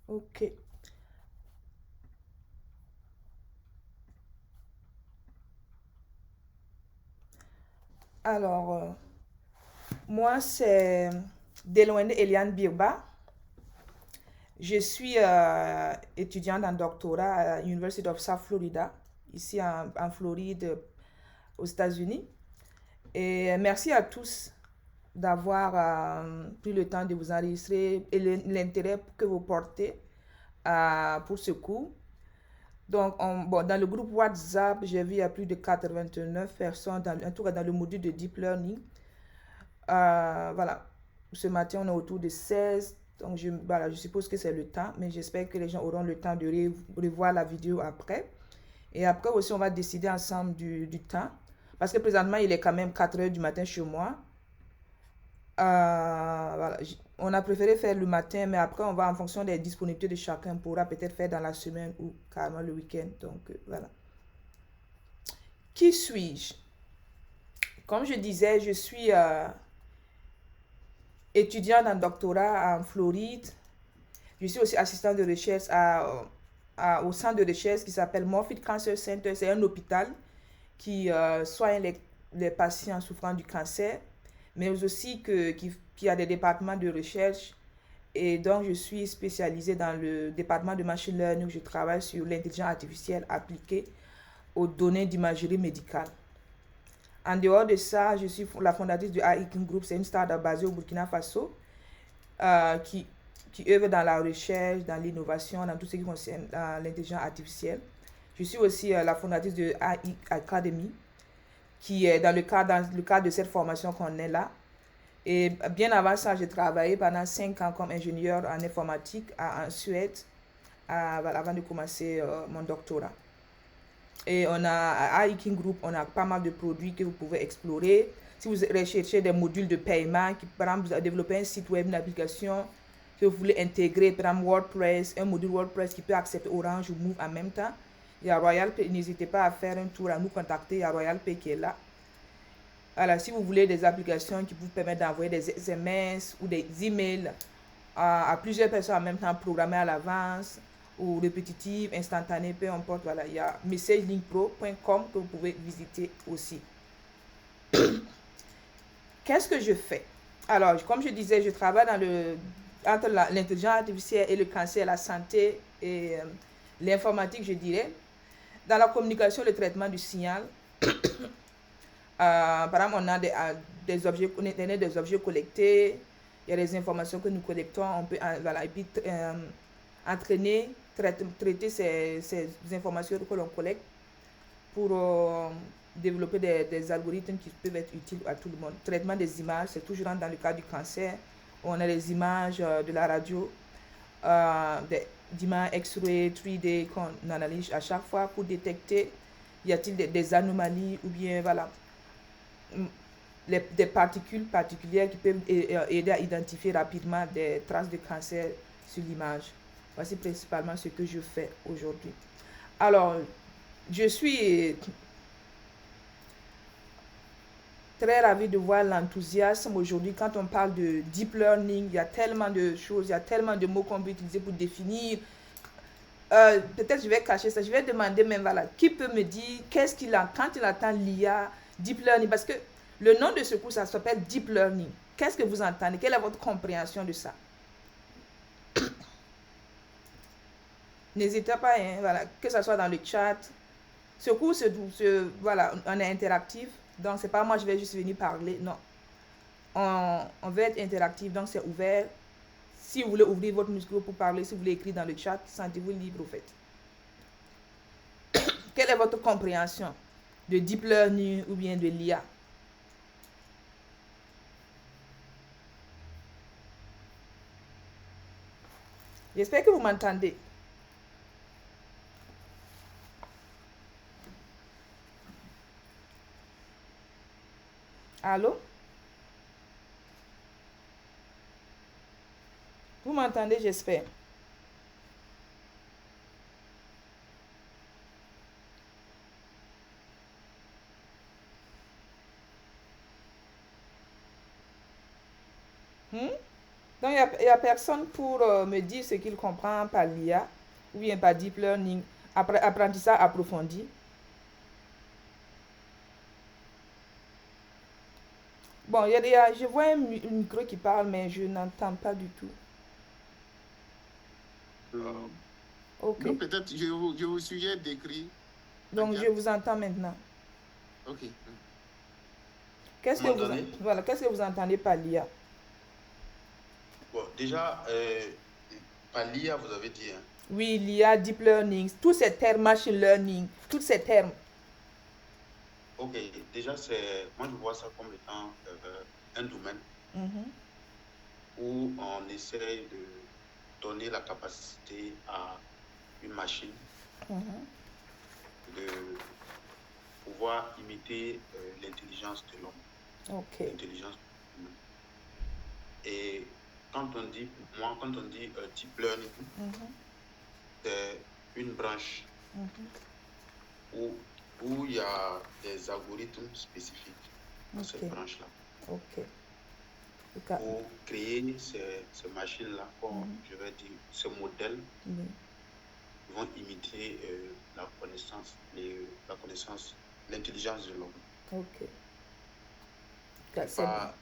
Ok. Alors, moi, c'est Deloiné Eliane Birba. Je suis étudiante en doctorat à University of South Florida, ici en Floride, aux États-Unis. Et merci à tous d'avoir pris le temps de vous enregistrer et l'intérêt que vous portez pour ce cours. Donc, bon, dans le groupe WhatsApp, j'ai vu il y a plus de 89 personnes, en tout cas dans le module de Deep Learning. Voilà, ce matin, on est autour de 16. Donc, voilà, je suppose que c'est le temps, mais j'espère que les gens auront le temps de revoir la vidéo après. Et après aussi, on va décider ensemble du temps. Parce que présentement, il est quand même 4 heures du matin chez moi. Voilà, on a préféré faire le matin, mais après, on va en fonction des disponibilités de chacun, on pourra peut-être faire dans la semaine ou carrément le week-end. Donc, voilà. Qui suis-je? Comme je disais, je suis étudiante en doctorat en Floride. Je suis aussi assistante de recherche au centre de recherche qui s'appelle Moffitt Cancer Center. C'est un hôpital qui soigne les patients souffrant du cancer, mais aussi qui a des départements de recherche. Et donc, je suis spécialisée dans le département de machine learning où je travaille sur l'intelligence artificielle appliquée aux données d'imagerie médicale. En dehors de ça, je suis la fondatrice du Aikin Group. C'est une startup basée au Burkina Faso euh, qui, qui œuvre dans la recherche, dans l'innovation, dans tout ce qui concerne l'intelligence artificielle. Je suis aussi la fondatrice de AI Academy, qui est dans le cadre de cette formation qu'on est là. Et bien avant ça, j'ai travaillé pendant 5 ans comme ingénieur en informatique en Suède, voilà, avant de commencer mon doctorat. Et on a à Hiking Group, on a pas mal de produits que vous pouvez explorer. Si vous recherchez des modules de paiement, par exemple, vous avez développé un site web, une application que vous voulez intégrer, par exemple WordPress, un module WordPress qui peut accepter Orange ou Move en même temps. Il y a Royal Pay, n'hésitez pas à faire un tour, à nous contacter, il y a Royal Pay qui est là. Alors, si vous voulez des applications qui vous permettent d'envoyer des SMS ou des emails à plusieurs personnes en même temps, programmées à l'avance ou répétitives, instantanées, peu importe, voilà, il y a messagelinkpro.com que vous pouvez visiter aussi. Qu'est-ce que je fais? Alors, comme je disais, je travaille entre l'intelligence artificielle et le cancer, la santé et l'informatique, je dirais. Dans la communication, le traitement du signal, par exemple, on a des objets, des objets collectés, il y a des informations que nous collectons, on peut voilà, et puis, entraîner, traiter ces informations que l'on collecte pour développer des algorithmes qui peuvent être utiles à tout le monde. Traitement des images, c'est toujours dans le cas du cancer. On a les images de la radio, d'images X-ray, 3D qu'on analyse à chaque fois pour détecter y a-t-il des anomalies ou bien voilà, des particules particulières qui peuvent aider à identifier rapidement des traces de cancer sur l'image. Voici principalement ce que je fais aujourd'hui. Alors, je suis très ravie de voir l'enthousiasme aujourd'hui. Quand on parle de deep learning, il y a tellement de choses, il y a tellement de mots qu'on peut utiliser pour définir. Peut-être je vais cacher ça. Je vais demander même, voilà, qui peut me dire qu'est-ce qu'il a quand il entend l'IA, deep learning, parce que le nom de ce cours, ça s'appelle deep learning. Qu'est-ce que vous entendez? Quelle est votre compréhension de ça? N'hésitez pas, hein, voilà, que ce soit dans le chat. Ce cours, voilà, on est interactif. Donc, c'est pas moi, je vais juste venir parler. Non. On veut être interactif, donc c'est ouvert. Si vous voulez ouvrir votre micro pour parler, si vous voulez écrire dans le chat, sentez-vous libre, au fait. Quelle est votre compréhension de deep learning ou bien de l'IA? J'espère que vous m'entendez. Allô? Vous m'entendez, j'espère. Hmm? Donc, il y a personne pour me dire ce qu'il comprend par l'IA ou bien par deep learning, apprentissage approfondi. Bon, je vois un micro qui parle, mais je n'entends pas du tout. Ok. Non, peut-être, je vous suggère d'écrire. Donc, je vous entends maintenant. Ok. Qu'est-ce Vous que vous, m'entendez? voilà, qu'est-ce que vous entendez par l'IA? Bon, déjà, par l'IA, vous avez dit, hein. Oui, l'IA, deep learning, tous ces termes, machine learning, tous ces termes. Ok, déjà, moi, je vois ça comme étant un domaine Mhm, où on essaie de donner la capacité à une machine mhm. de pouvoir imiter l'intelligence de l'homme, Ok. l'intelligence humaine. Et quand on dit, pour moi, quand on dit deep learning, Mhm, c'est une branche mhm. où, où il y a des algorithmes spécifiques dans Ok. cette branche-là Ok. Ok. pour créer ces machines-là, comme Mhm, je vais dire, ces modèles oui. qui vont imiter la connaissance, l'intelligence de l'homme. Ok. Et C'est bon. par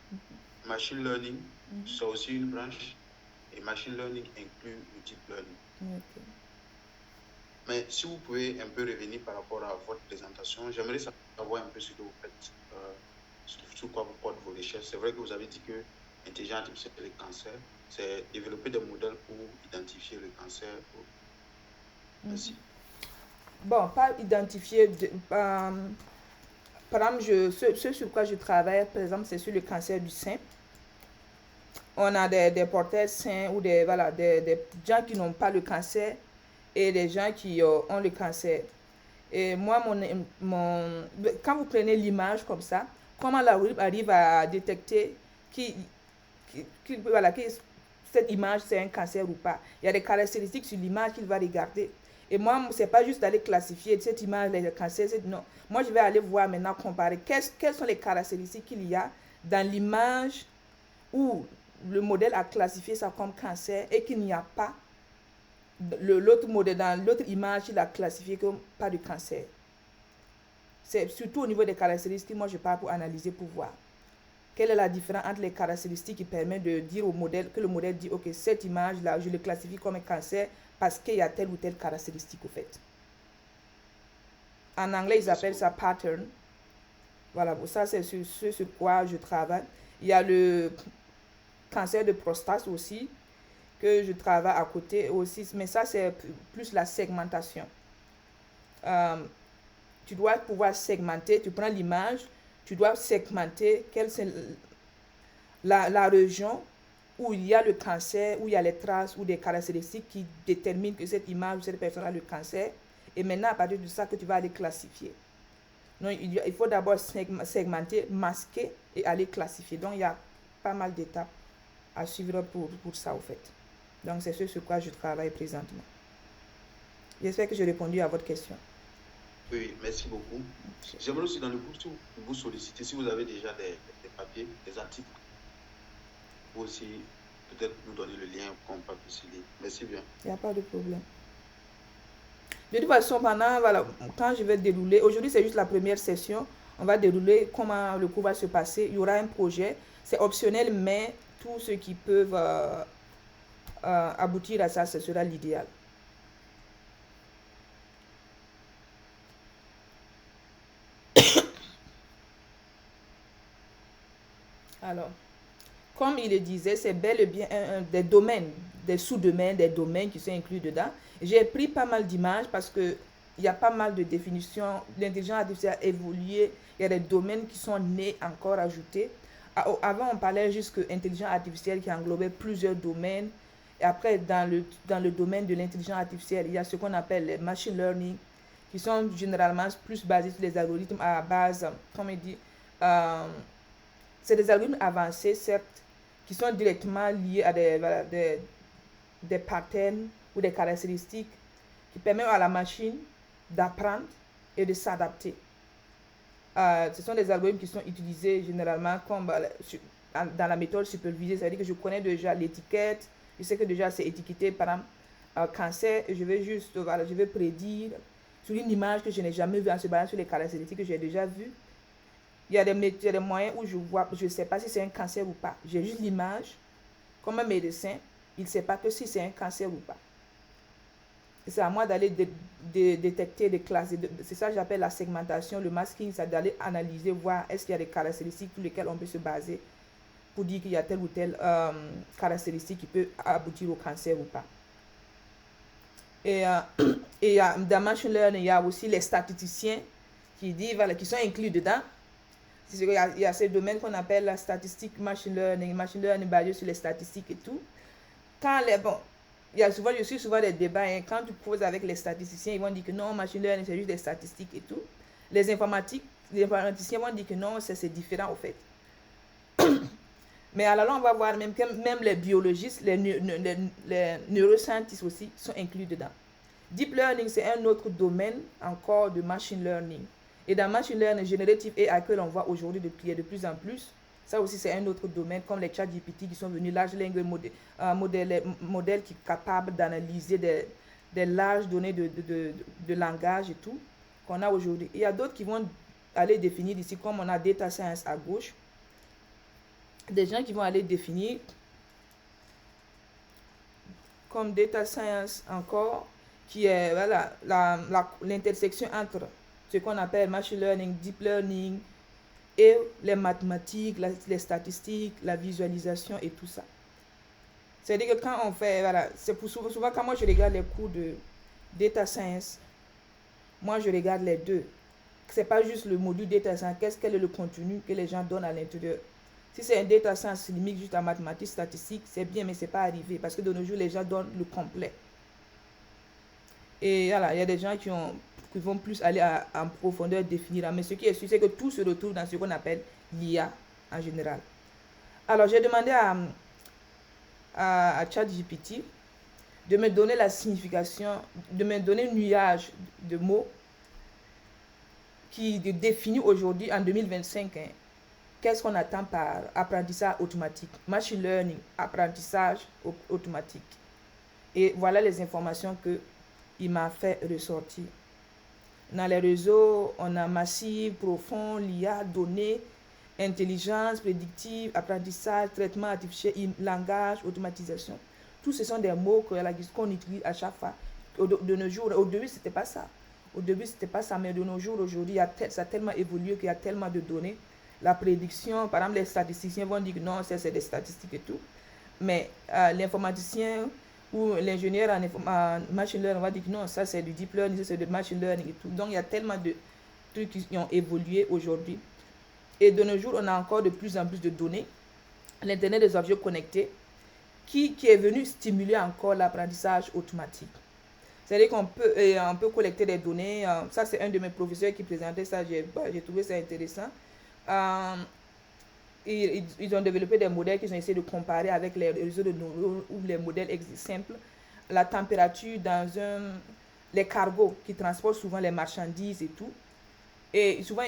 machine learning, Mhm, c'est aussi une branche, et machine learning inclut le deep learning. ok. Mais si vous pouvez un peu revenir par rapport à votre présentation, j'aimerais savoir un peu ce que vous faites, sur quoi vous portez vos recherches. C'est vrai que vous avez dit que l'intelligence artificielle et le cancer, c'est développer des modèles pour identifier le cancer. Mhm. Merci. Bon, pas identifier. Par exemple, ce sur quoi je travaille, par exemple, c'est sur le cancer du sein. On a des porteurs sains ou voilà, des gens qui n'ont pas le cancer et des gens qui ont le cancer. Et moi, quand vous prenez l'image comme ça, comment l'algorithme arrive à détecter qui, voilà, cette image c'est un cancer ou pas. Il y a des caractéristiques sur l'image qu'il va regarder. Et moi, c'est pas juste d'aller classifier cette image, les cancers, non. Moi, je vais aller voir maintenant, comparer quelles sont les caractéristiques qu'il y a dans l'image où le modèle a classifié ça comme cancer et qu'il n'y a pas l'autre modèle, dans l'autre image, il a classifié comme pas de cancer. C'est surtout au niveau des caractéristiques, moi je parle pour analyser, pour voir. Quelle est la différence entre les caractéristiques qui permettent de dire au modèle, que le modèle dit, ok, cette image-là, je le classifie comme un cancer parce qu'il y a telle ou telle caractéristique au fait. En anglais, ils Merci appellent ça beaucoup. pattern. Voilà, ça c'est ce sur quoi je travaille. Il y a le cancer de prostate aussi, que je travaille à côté aussi, mais ça c'est plus la segmentation. Euh, Tu dois pouvoir segmenter, tu prends l'image, tu dois segmenter quelle c'est la région où il y a le cancer, où il y a les traces ou des caractéristiques qui déterminent que cette image ou cette personne a le cancer. Et maintenant, à partir de ça, que tu vas aller classifier. Donc, il faut d'abord segmenter, masquer et aller classifier. Donc, il y a pas mal d'étapes à suivre pour ça, au fait. Donc, c'est ce sur quoi je travaille présentement. J'espère que j'ai répondu à votre question. Oui, oui, merci beaucoup. J'aimerais aussi dans le groupe vous solliciter si vous avez déjà des papiers, des articles, vous aussi peut-être nous donner le lien pour qu'on puisse lire. Merci bien. Il n'y a pas de problème. De toute façon, pendant, voilà, quand je vais dérouler, aujourd'hui c'est juste la première session, on va dérouler comment le cours va se passer. Il y aura un projet, c'est optionnel, mais tous ceux qui peuvent aboutir à ça, ce sera l'idéal. Alors, comme il le disait, c'est bel et bien des domaines, des sous-domaines, des domaines qui sont inclus dedans. J'ai pris pas mal d'images parce que il y a pas mal de définitions. L'intelligence artificielle a évolué. Il y a des domaines qui sont nés encore ajoutés. Avant, on parlait juste que l'intelligence artificielle qui englobait plusieurs domaines. Et après, dans le domaine de l'intelligence artificielle, il y a ce qu'on appelle les machine learning, qui sont généralement plus basés sur les algorithmes à base, comme il dit, euh, c'est des algorithmes avancés, certes, qui sont directement liés à voilà, des patterns ou des caractéristiques qui permettent à la machine d'apprendre et de s'adapter. Ce sont des algorithmes qui sont utilisés généralement comme dans la méthode supervisée, c'est-à-dire que je connais déjà l'étiquette, je sais que déjà c'est étiqueté par exemple cancer, et je vais juste, voilà, je vais prédire sur une image que je n'ai jamais vue en se basant sur les caractéristiques que j'ai déjà vues. Il y a des moyens où je ne sais pas si c'est un cancer ou pas. J'ai juste l'image, comme un médecin, il ne sait pas que si c'est un cancer ou pas. C'est à moi d'aller détecter des classes. C'est ça que j'appelle la segmentation, le masking, c'est d'aller analyser, voir est-ce qu'il y a des caractéristiques sur lesquelles on peut se baser pour dire qu'il y a telle ou telle caractéristique qui peut aboutir au cancer ou pas. Et, et dans Machine Learning, il y a aussi les statisticiens qui disent, voilà, qui sont inclus dedans. Il y a ces domaines qu'on appelle la statistique machine learning basé sur les statistiques et tout. Je suis souvent des débats, hein, quand tu poses avec les statisticiens, ils vont dire que non, machine learning c'est juste des statistiques et tout. Les informaticiens vont dire que non, c'est différent au fait. Mais alors là, on va voir même les biologistes, les neuroscientistes aussi sont inclus dedans. Deep learning, c'est un autre domaine encore de machine learning. Et dans machine learning, generative AI que l'on voit aujourd'hui de plus en plus, ça aussi c'est un autre domaine, comme les ChatGPT qui sont venus, large language modèle qui est capable d'analyser des larges données de langage et tout, qu'on a aujourd'hui. Il y a d'autres qui vont aller définir ici, comme on a data science à gauche, des gens qui vont aller définir comme data science encore, qui est voilà, l'intersection entre ce qu'on appelle machine learning, deep learning et les mathématiques, les statistiques, la visualisation et tout ça. C'est-à-dire que quand on fait, voilà, c'est pour souvent quand moi je regarde les cours de data science, moi je regarde les deux. C'est pas juste le module data science, quel est le contenu que les gens donnent à l'intérieur. Si c'est un data science limite juste en mathématiques, statistiques, c'est bien, mais c'est pas arrivé parce que de nos jours, les gens donnent le complet. Et voilà, il y a des gens qui vont plus aller en profondeur définir. Mais ce qui est sûr, c'est que tout se retrouve dans ce qu'on appelle l'IA en général. Alors, j'ai demandé à ChatGPT de me donner la signification, de me donner un nuage de mots qui définit aujourd'hui, en 2025, hein, qu'est-ce qu'on attend par apprentissage automatique, machine learning, apprentissage automatique. Et voilà les informations qu'il m'a fait ressortir. Dans les réseaux, on a massif, profond, l'IA, données, intelligence prédictive, apprentissage, traitement artificiel, langage, automatisation. Tous ce sont des mots qu'on utilise à chaque fois. De nos jours, au début, c'était pas ça. Au début, c'était pas ça, mais de nos jours, aujourd'hui, ça a tellement évolué qu'il y a tellement de données. La prédiction, par exemple, les statisticiens vont dire que non, c'est des statistiques et tout. Mais l'informaticien ou l'ingénieur en machine learning va dire que non, ça c'est du deep learning, ça c'est du machine learning et tout. Donc il y a tellement de trucs qui ont évolué aujourd'hui. Et de nos jours, on a encore de plus en plus de données. L'Internet des objets connectés qui est venu stimuler encore l'apprentissage automatique. C'est-à-dire qu'on peut collecter des données. Ça, c'est un de mes professeurs qui présentait ça. J'ai trouvé ça intéressant. Ils ont développé des modèles qu'ils ont essayé de comparer avec les réseaux de neurones ou les modèles simples. La température dans les cargos qui transportent souvent les marchandises et tout. Et souvent,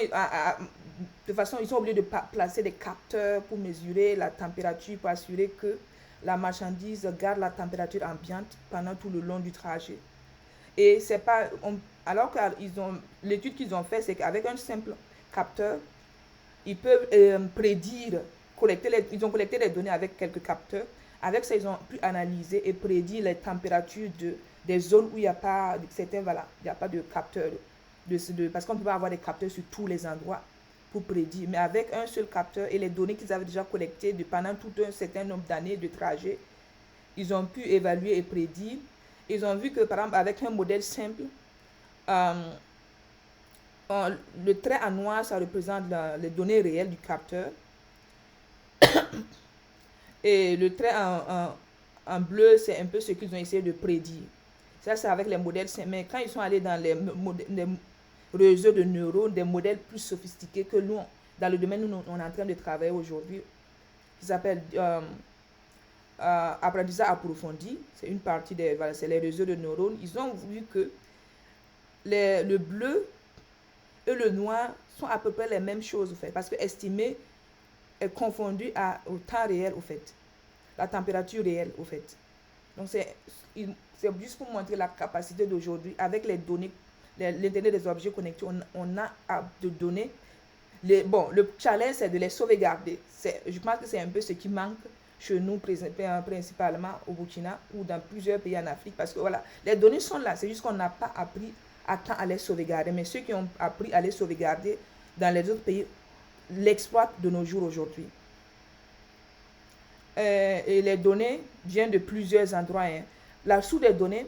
de façon, ils sont obligés de placer des capteurs pour mesurer la température, pour assurer que la marchandise garde la température ambiante pendant tout le long du trajet. Et c'est pas... alors que l'étude qu'ils ont fait, c'est qu'avec un simple capteur, ils peuvent prédire, ils ont collecté les données avec quelques capteurs. Avec ça, ils ont pu analyser et prédire les températures des zones où il n'y a pas de capteurs. Parce qu'on ne peut pas avoir des capteurs sur tous les endroits pour prédire. Mais avec un seul capteur et les données qu'ils avaient déjà collectées pendant tout un certain nombre d'années de trajet, ils ont pu évaluer et prédire. Ils ont vu que, par exemple, avec un modèle simple, le trait en noir, ça représente les données réelles du capteur. Et le trait en bleu, c'est un peu ce qu'ils ont essayé de prédire. Ça, c'est avec les modèles simples. Mais quand ils sont allés dans les réseaux de neurones, des modèles plus sophistiqués que nous, dans le domaine où on est en train de travailler aujourd'hui, qui s'appelle apprentissage approfondi, c'est une partie c'est les réseaux de neurones. Ils ont vu que le bleu et le noir sont à peu près les mêmes choses, parce que estimer est confondue au temps réel, au fait. La température réelle, au fait. Donc, c'est juste pour montrer la capacité d'aujourd'hui avec les données, l'Internet des objets connectés, on a de données. Le challenge, c'est de les sauvegarder. Je pense que c'est un peu ce qui manque chez nous, principalement au Burkina ou dans plusieurs pays en Afrique. Parce que voilà, les données sont là. C'est juste qu'on n'a pas appris à temps à les sauvegarder. Mais ceux qui ont appris à les sauvegarder dans les autres pays l'exploitent de nos jours aujourd'hui. Et les données viennent de plusieurs endroits. Hein. La source des données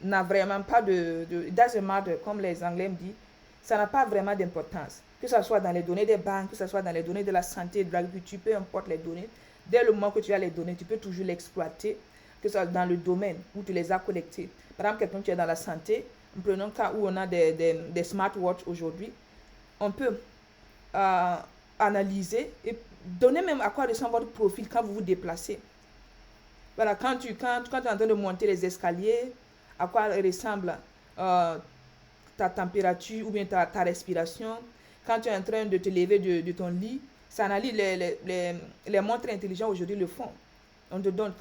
n'a vraiment pas doesn't matter, comme les Anglais me disent, ça n'a pas vraiment d'importance. Que ce soit dans les données des banques, que ce soit dans les données de la santé, de l'agriculture, peu importe les données, dès le moment que tu as les données, tu peux toujours l'exploiter, que ce soit dans le domaine où tu les as collectées. Par exemple, quelqu'un qui est dans la santé, prenons le cas où on a des smartwatches aujourd'hui, on peut analyser et donner même à quoi ressemble votre profil quand vous vous déplacez. Voilà, quand tu es en train de monter les escaliers, à quoi ressemble ta température ou bien ta respiration. Quand tu es en train de te lever de ton lit, ça analyse les montres intelligentes aujourd'hui le font. On te donne,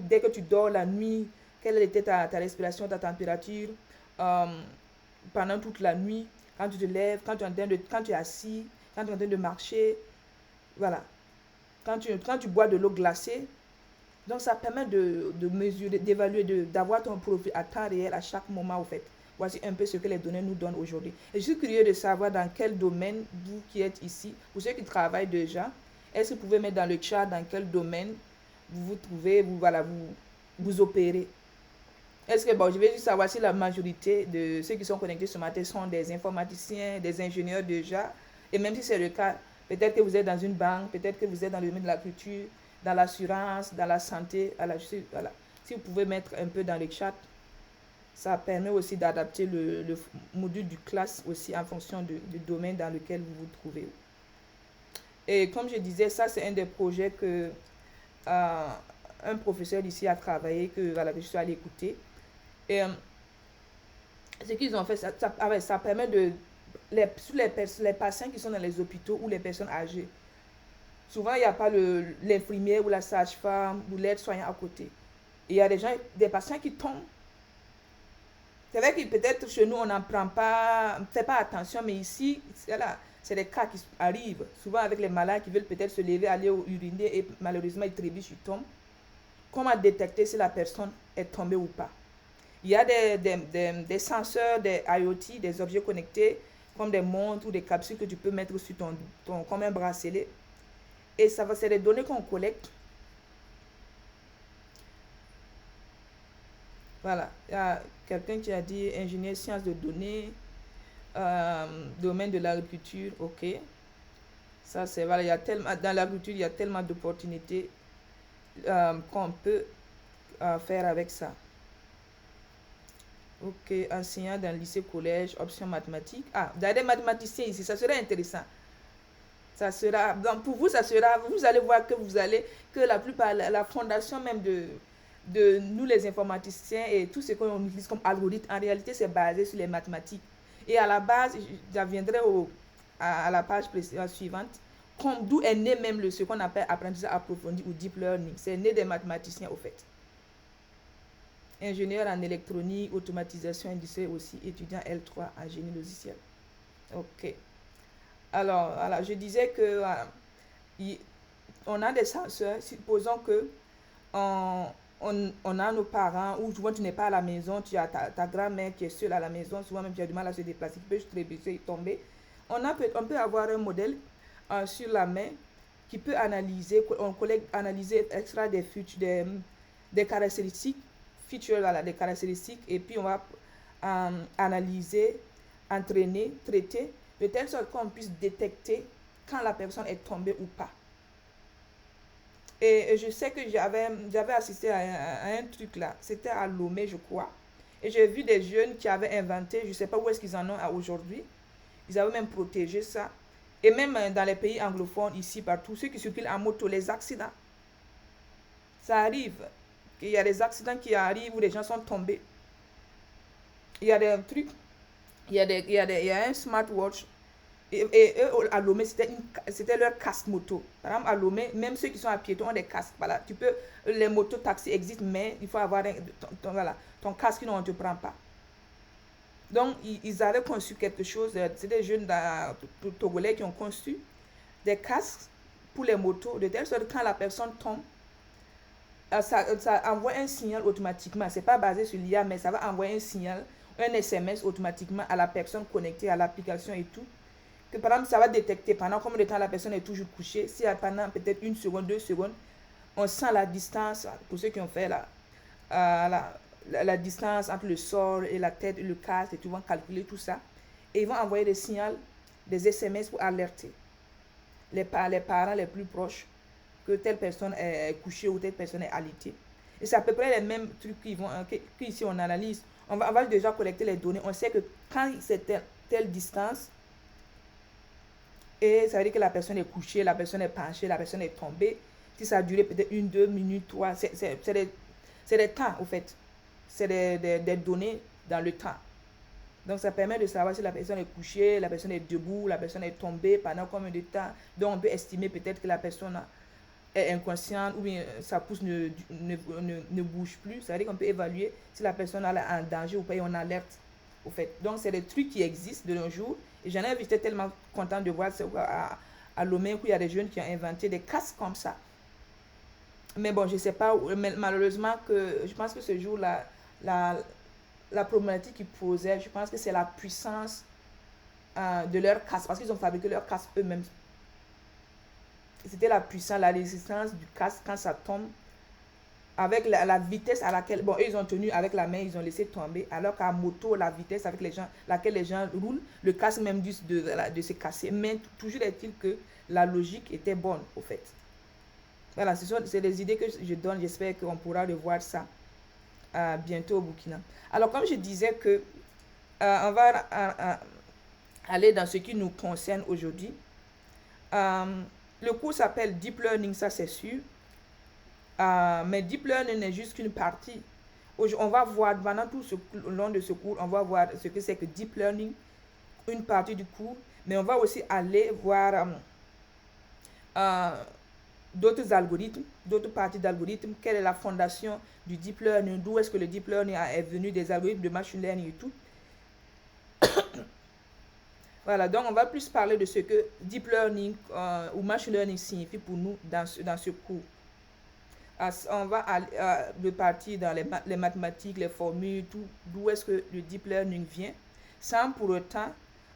dès que tu dors la nuit, quelle était ta respiration, ta température pendant toute la nuit, quand tu te lèves, quand tu es assis, quand tu es en train de marcher, voilà. Quand tu bois de l'eau glacée, donc ça permet de mesurer, d'évaluer, d'avoir ton profil à temps réel à chaque moment au fait. Voici un peu ce que les données nous donnent aujourd'hui. Et je suis curieux de savoir dans quel domaine, vous qui êtes ici, pour ceux qui travaillent déjà, est-ce que vous pouvez mettre dans le chat dans quel domaine vous vous trouvez, vous opérez. Est-ce que, je vais juste savoir si la majorité de ceux qui sont connectés ce matin sont des informaticiens, des ingénieurs déjà. Et même si c'est le cas, peut-être que vous êtes dans une banque, peut-être que vous êtes dans le domaine de la culture, dans l'assurance, dans la santé. Voilà. Si vous pouvez mettre un peu dans le chat, ça permet aussi d'adapter le module du classe aussi en fonction du domaine dans lequel vous vous trouvez. Et comme je disais, ça c'est un des projets que un professeur ici a travaillé, que je suis allée écouter. Et ce qu'ils ont fait, ça permet les patients qui sont dans les hôpitaux ou les personnes âgées. Souvent, il n'y a pas l'infirmière ou la sage-femme ou l'aide-soignant à côté. Et il y a des patients qui tombent. C'est vrai que peut-être chez nous, on n'en prend pas, fait pas attention, mais ici, c'est des cas qui arrivent. Souvent avec les malades qui veulent peut-être se lever, aller uriner et malheureusement, ils trébuchent, ils tombent. Comment détecter si la personne est tombée ou pas? Il y a des senseurs, des IoT, des objets connectés, comme des montres ou des capsules que tu peux mettre sur comme un bracelet. Et c'est des données qu'on collecte. Voilà, il y a quelqu'un qui a dit ingénieur sciences de données, domaine de l'agriculture, ok. Ça, c'est voilà, dans l'agriculture, il y a tellement d'opportunités qu'on peut faire avec ça. Ok, enseignant dans le lycée, collège, option mathématiques. Ah, il y a des mathématiciens ici, ça serait intéressant. Ça sera, donc pour vous, vous allez voir que la plupart, la fondation même de nous les informaticiens et tout ce qu'on utilise comme algorithme, en réalité, c'est basé sur les mathématiques. Et à la base, je viendrai à la page suivante, d'où est né même ce qu'on appelle apprentissage approfondi ou deep learning. C'est né des mathématiciens, au fait. Ingénieur en électronique, automatisation industrielle aussi, étudiant L3 en génie logiciel. Ok. Alors, je disais que on a des senseurs, supposons que on a nos parents, ou souvent tu n'es pas à la maison, tu as ta grand-mère qui est seule à la maison, souvent même tu as du mal à se déplacer, tu peux se trébucher, tomber. On peut avoir un modèle sur la main qui peut analyser, extraire des caractéristiques, des caractéristiques, et puis on va analyser, entraîner, traiter, de telle sorte qu'on puisse détecter quand la personne est tombée ou pas. Et je sais que j'avais assisté à un truc là, c'était à Lomé, je crois. Et j'ai vu des jeunes qui avaient inventé, je ne sais pas où est-ce qu'ils en ont aujourd'hui, ils avaient même protégé ça. Et même dans les pays anglophones, ici, partout, ceux qui circulent en moto, les accidents, ça arrive. Il y a des accidents qui arrivent où les gens sont tombés. Il y a des trucs, il y a un smartwatch Et eux, à Lomé, c'était leur casque moto. Par exemple, à Lomé, même ceux qui sont à piéton ont des casques. Voilà, les motos taxis existent, mais il faut avoir voilà, ton casque, sinon on ne te prend pas. Donc, ils avaient conçu quelque chose. C'est des jeunes togolais qui ont conçu des casques pour les motos, de telle sorte que quand la personne tombe, ça envoie un signal automatiquement. Ce n'est pas basé sur l'IA, mais ça va envoyer un signal, un SMS automatiquement à la personne connectée à l'application et tout. Que par exemple, ça va détecter pendant combien de temps la personne est toujours couchée. Si pendant peut-être 1 seconde, 2 secondes, on sent la distance, pour ceux qui ont fait la distance entre le sol et la tête et le casque, et tout, ils vont calculer tout ça. Et ils vont envoyer des signaux, des SMS pour alerter les parents les plus proches que telle personne est couchée ou telle personne est alitée. Et c'est à peu près les mêmes trucs qu'ici on analyse. On va déjà collecter les données. On sait que quand c'est telle distance, et ça veut dire que la personne est couchée, la personne est penchée, la personne est tombée. Si ça a duré peut-être 1, 2 minutes, 3, c'est des temps, au fait. C'est des données dans le temps. Donc, ça permet de savoir si la personne est couchée, la personne est debout, la personne est tombée, pendant combien de temps. Donc, on peut estimer peut-être que la personne est inconsciente ou bien sa pousse ne bouge plus. Ça veut dire qu'on peut évaluer si la personne est en danger ou pas et on alerte, au fait. Donc, c'est des trucs qui existent de nos jours. Et j'en ai vu, j'étais tellement content de voir à Lomé où il y a des jeunes qui ont inventé des casques comme ça. Mais bon, je ne sais pas, mais malheureusement, je pense que ce jour-là, la problématique qu'ils posaient, je pense que c'est la puissance de leur casque, parce qu'ils ont fabriqué leur casque eux-mêmes. C'était la puissance, la résistance du casque quand ça tombe, avec la vitesse à laquelle, bon, eux, ils ont tenu avec la main, ils ont laissé tomber, alors qu'à moto, la vitesse avec laquelle les gens roulent, le casque même de se casser. Mais toujours est-il que la logique était bonne, au fait. Voilà, c'est des idées que je donne, j'espère qu'on pourra revoir ça bientôt au Burkina. Alors, comme je disais que on va aller dans ce qui nous concerne aujourd'hui. Le cours s'appelle Deep Learning, ça c'est sûr. Mais Deep Learning n'est juste qu'une partie. On va voir, pendant tout le long de ce cours, on va voir ce que c'est que Deep Learning, une partie du cours. Mais on va aussi aller voir d'autres algorithmes, d'autres parties d'algorithmes, quelle est la fondation du Deep Learning, d'où est-ce que le Deep Learning est venu, des algorithmes de Machine Learning et tout. Voilà, donc on va plus parler de ce que Deep Learning ou Machine Learning signifie pour nous dans ce cours. On va repartir dans les mathématiques, les formules, tout, d'où est-ce que le Deep Learning vient, sans pour autant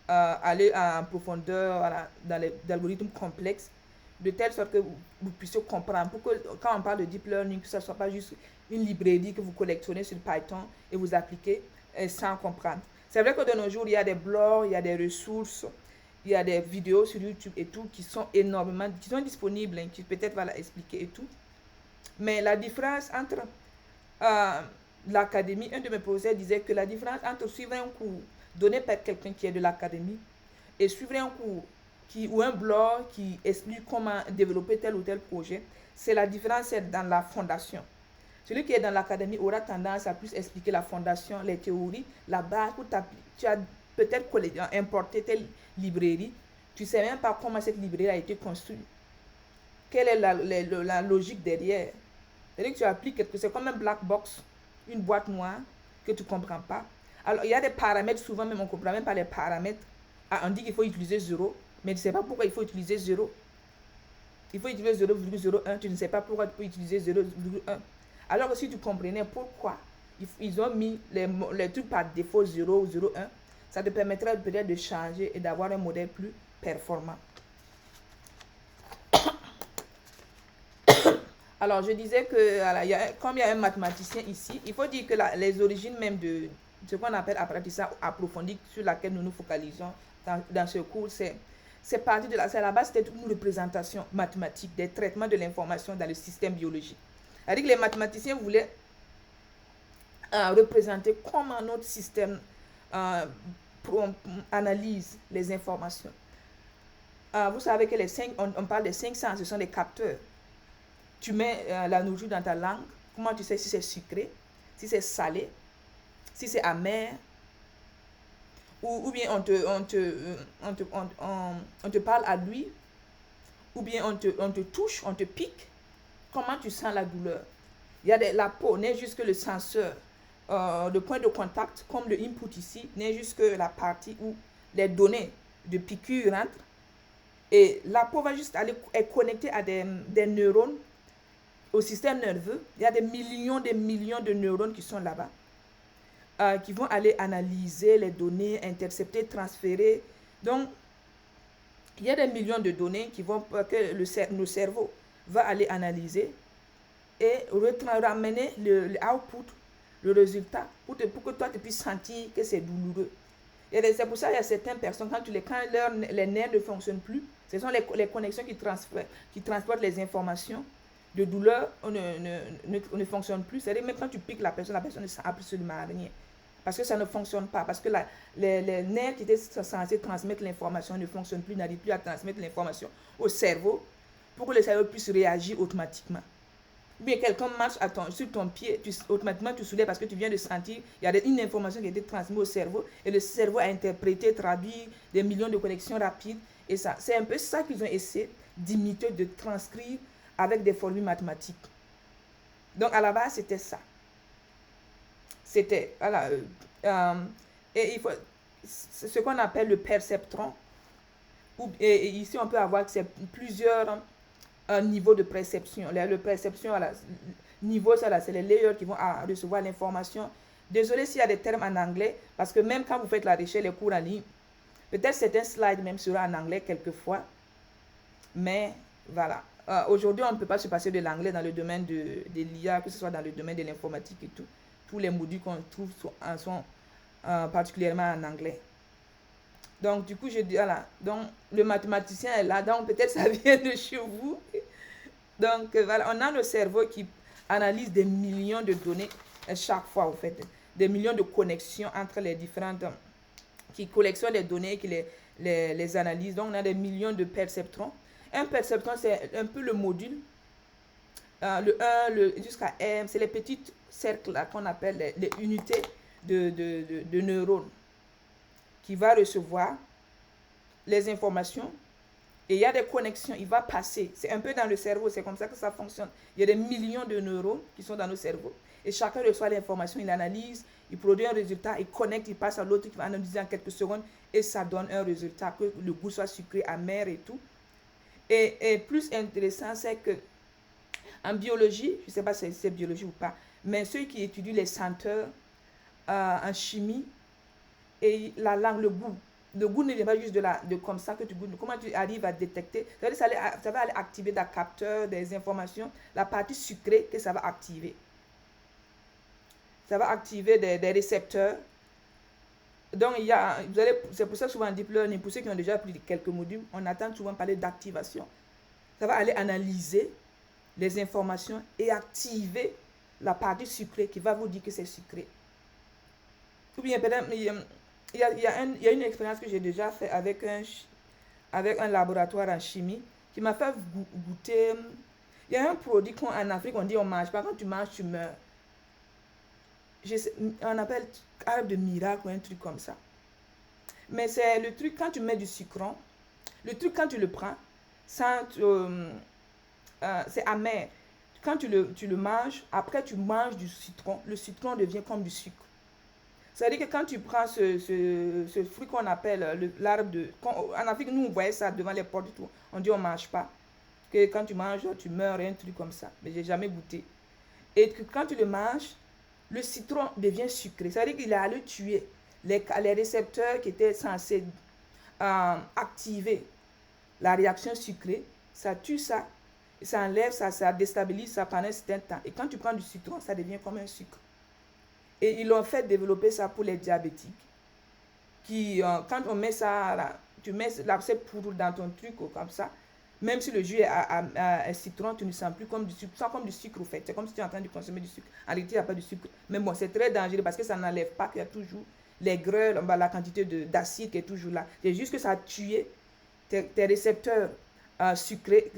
aller en profondeur dans les algorithmes complexes, de telle sorte que vous puissiez comprendre. Pour que quand on parle de Deep Learning, que ce ne soit pas juste une librairie que vous collectionnez sur Python et vous appliquez sans comprendre. C'est vrai que de nos jours, il y a des blogs, il y a des ressources, il y a des vidéos sur YouTube et tout qui sont qui sont disponibles, qui peut-être va l'expliquer et tout. Mais la différence entre l'académie, un de mes professeurs disait que la différence entre suivre un cours donné par quelqu'un qui est de l'académie et suivre un cours ou un blog qui explique comment développer tel ou tel projet, c'est la différence dans la fondation. Celui qui est dans l'académie aura tendance à plus expliquer la fondation, les théories, la base. Tu as peut-être importé telle librairie, tu ne sais même pas comment cette librairie a été construite. Quelle est la logique derrière? C'est-à-dire que tu appliques quelque chose, c'est comme un black box, une boîte noire que tu ne comprends pas. Alors, il y a des paramètres, souvent même on ne comprend même pas les paramètres. On dit qu'il faut utiliser 0, mais tu ne sais pas pourquoi il faut utiliser 0. Il faut utiliser 0,01, tu ne sais pas pourquoi tu peux utiliser 0,1. Alors que si tu comprenais pourquoi ils ont mis les trucs par défaut 0 ou 0,1, ça te permettrait peut-être de changer et d'avoir un modèle plus performant. Alors, je disais que comme il y a un mathématicien ici, il faut dire que les origines même de ce qu'on appelle apprentissage approfondi, sur laquelle nous nous focalisons dans ce cours, c'est parti de la base, c'était une représentation mathématique des traitements de l'information dans le système biologique. C'est-à-dire que les mathématiciens voulaient représenter comment notre système analyse les informations. Vous savez que on parle des 5 sens, ce sont des capteurs. Tu mets la nourriture dans ta langue, comment tu sais si c'est sucré, si c'est salé, si c'est amer, ou bien on te parle à lui, ou bien on te touche, on te pique, comment tu sens la douleur? La peau n'est juste que le senseur, le point de contact, comme le input ici, n'est juste que la partie où les données de piqûre rentrent. Et la peau va juste aller est connectée à des neurones, au système nerveux. Il y a des millions de neurones qui sont là-bas, qui vont aller analyser les données, intercepter, transférer. Donc, il y a des millions de données que nos cerveaux va aller analyser et ramener le output, le résultat, pour que toi tu puisses sentir que c'est douloureux. Et c'est pour ça qu'il y a certaines personnes, quand les nerfs ne fonctionnent plus, ce sont les connexions qui transportent les informations de douleur ne fonctionnent plus. C'est-à-dire même quand tu piques la personne ne sent absolument rien. Parce que ça ne fonctionne pas. Parce que les nerfs qui étaient censés transmettre l'information ne fonctionnent plus, n'arrivent plus à transmettre l'information au cerveau pour que le cerveau puisse réagir automatiquement. Ou bien quelqu'un marche sur ton pied, automatiquement tu soulèves parce que tu viens de sentir, il y a une information qui a été transmise au cerveau et le cerveau a interprété, traduit des millions de connexions rapides. Et ça, c'est un peu ça qu'ils ont essayé d'imiter, de transcrire avec des formules mathématiques. Donc à la base, c'était ça. C'était, voilà, et il faut, c'est ce qu'on appelle le perceptron. Et ici, on peut avoir plusieurs niveaux de perception. Le perception, voilà, niveau, ça là, c'est les layers qui vont recevoir l'information. Désolé s'il y a des termes en anglais, parce que même quand vous faites la recherche, les cours en ligne, peut-être certains slides même sera en anglais quelquefois. Mais voilà. Aujourd'hui, on ne peut pas se passer de l'anglais dans le domaine de l'IA, que ce soit dans le domaine de l'informatique et tout. Tous les modules qu'on trouve sont particulièrement en anglais. Donc, du coup, je dis, voilà, donc le mathématicien est là, donc peut-être ça vient de chez vous. Donc, voilà, on a le cerveau qui analyse des millions de données chaque fois, en fait, des millions de connexions entre les différentes, qui collectionnent les données, qui les analysent. Donc, on a des millions de perceptrons. Un perceptron, c'est un peu le module, le 1 jusqu'à M, c'est les petits cercles là qu'on appelle les unités de neurones qui va recevoir les informations et il y a des connexions, il va passer. C'est un peu dans le cerveau, c'est comme ça que ça fonctionne. Il y a des millions de neurones qui sont dans nos cerveaux et chacun reçoit l'information, il analyse, il produit un résultat, il connecte, il passe à l'autre qui va analyser en quelques secondes et ça donne un résultat, que le goût soit sucré, amer et tout. Et plus intéressant, c'est que en biologie, je ne sais pas si c'est biologie ou pas, mais ceux qui étudient les senteurs en chimie et la langue, le goût ne vient pas juste de comme ça que tu goûtes. Comment tu arrives à détecter? Ça va aller activer des capteurs, des informations, la partie sucrée que ça va activer. Ça va activer des récepteurs. Donc, c'est pour ça souvent en deep learning, pour ceux qui ont déjà pris quelques modules, on attend souvent parler d'activation. Ça va aller analyser les informations et activer la partie sucrée qui va vous dire que c'est sucré. Ou bien peut-être, il y a une expérience que j'ai déjà faite avec un laboratoire en chimie qui m'a fait goûter. Il y a un produit qu'en Afrique on dit on ne mange pas. Quand tu manges, tu meurs. On appelle arbre de miracle ou un truc comme ça. Mais c'est le truc quand tu mets du sucre, le truc quand tu le prends, c'est amer. Quand tu le manges, après tu manges du citron, le citron devient comme du sucre. C'est-à-dire que quand tu prends ce fruit qu'on appelle l'arbre de... En Afrique, nous, on voyait ça devant les portes et tout. On dit on ne mange pas. Que quand tu manges, tu meurs, un truc comme ça. Mais je n'ai jamais goûté. Et que quand tu le manges, le citron devient sucré. C'est-à-dire qu'il est allé tuer les récepteurs qui étaient censés activer la réaction sucrée. Ça tue ça. Et ça enlève ça, ça déstabilise ça pendant un certain temps. Et quand tu prends du citron, ça devient comme un sucre. Et ils l'ont fait développer ça pour les diabétiques. Quand on met ça, là, tu mets cette poudre dans ton truc comme ça, même si le jus est citron, tu ne sens plus comme du sucre. Tu sens comme du sucre au fait. C'est comme si tu es en train de consommer du sucre. En réalité, il n'y a pas de sucre. Mais bon, c'est très dangereux parce que ça n'enlève pas qu'il y a toujours les grêles, la quantité d'acide qui est toujours là. C'est juste que ça a tué tes récepteurs sucrés,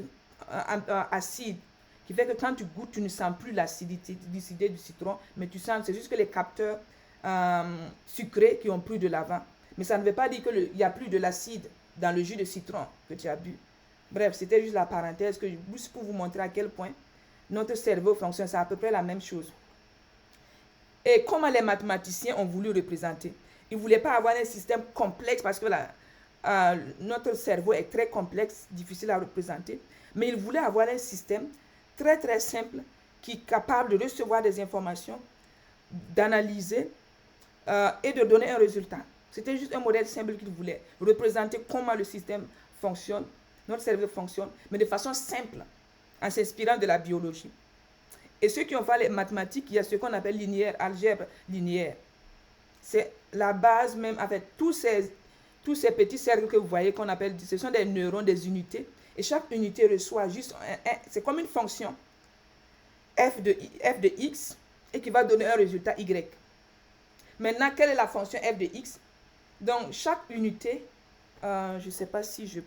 acides, qui fait que quand tu goûtes, tu ne sens plus l'acidité du citron, mais tu sens, c'est juste que les capteurs sucrés qui ont pris de l'avant. Mais ça ne veut pas dire qu'il n'y a plus de l'acide dans le jus de citron que tu as bu. Bref, c'était juste la parenthèse juste pour vous montrer à quel point notre cerveau fonctionne. C'est à peu près la même chose. Et comment les mathématiciens ont voulu représenter? Ils ne voulaient pas avoir un système complexe parce que notre cerveau est très complexe, difficile à représenter. Mais ils voulaient avoir un système très très simple qui est capable de recevoir des informations, d'analyser et de donner un résultat. C'était juste un modèle simple qu'ils voulaient représenter comment le système fonctionne, notre cerveau fonctionne, mais de façon simple, en s'inspirant de la biologie. Et ceux qui ont fait les mathématiques, il y a ce qu'on appelle linéaire, algèbre linéaire. C'est la base même avec tous ces petits cercles que vous voyez qu'on appelle, ce sont des neurones, des unités. Et chaque unité reçoit juste c'est comme une fonction f de x et qui va donner un résultat y. Maintenant, quelle est la fonction f de x? Donc, chaque unité, je ne sais pas si je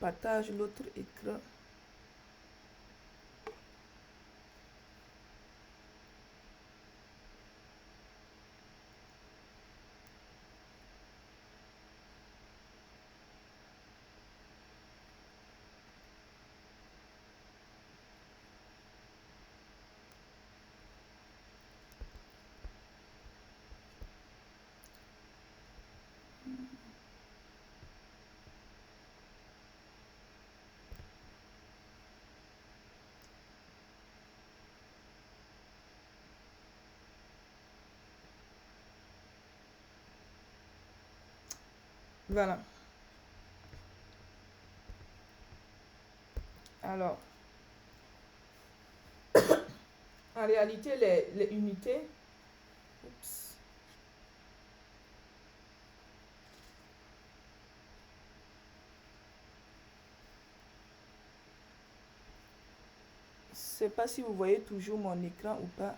partage l'autre écran. Voilà. Alors, en réalité, les unités, oups, je ne sais pas si vous voyez toujours mon écran ou pas.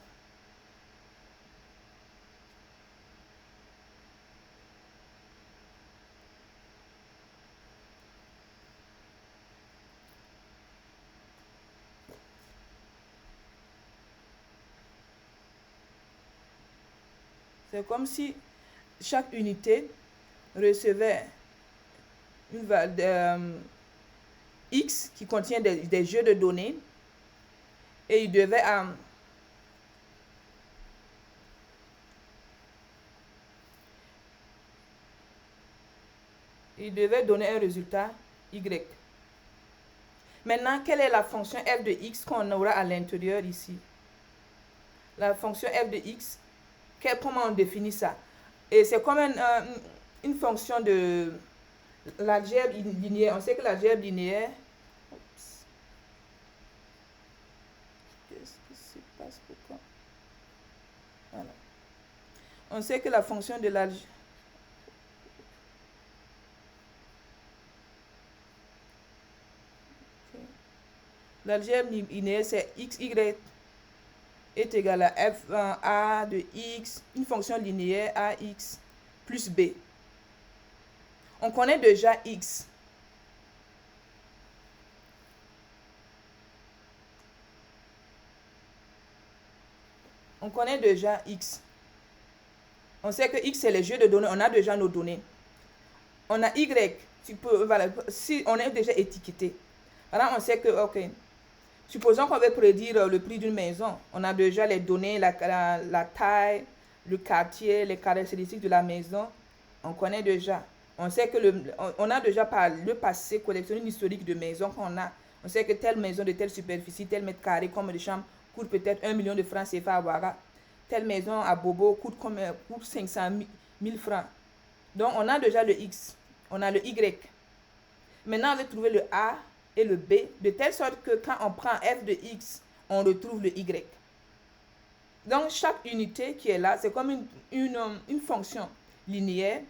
C'est comme si chaque unité recevait une X qui contient des jeux de données et il devait donner un résultat Y. Maintenant, quelle est la fonction f de x qu'on aura à l'intérieur ici? La fonction f de x, comment on définit ça? Et c'est comme une fonction de l'algèbre linéaire. On sait que l'algèbre linéaire... Oups. Qu'est-ce qui se passe? Pourquoi? Voilà. On sait que la fonction de l'algèbre... L'algèbre linéaire, c'est x, y est égal à f1a de x, une fonction linéaire ax plus b. On connaît déjà x. On connaît déjà x. On sait que x, c'est les jeux de données. On a déjà nos données. On a y. Voilà, si on est déjà étiqueté. Alors, on sait que, ok, supposons qu'on veut prédire le prix d'une maison. On a déjà les données, la taille, le quartier, les caractéristiques de la maison. On connaît déjà. On sait que on a déjà par le passé collectionné une historique de maisons qu'on a. On sait que telle maison de telle superficie, tel mètre carré, comme de chambre, coûte peut-être 1 million de francs CFA à Ouaga. Telle maison à Bobo coûte 500 000 francs. Donc, on a déjà le X. On a le Y. Maintenant, on va trouver le A et le B, de telle sorte que quand on prend f de x, on retrouve le y. Donc, chaque unité qui est là, c'est comme une fonction linéaire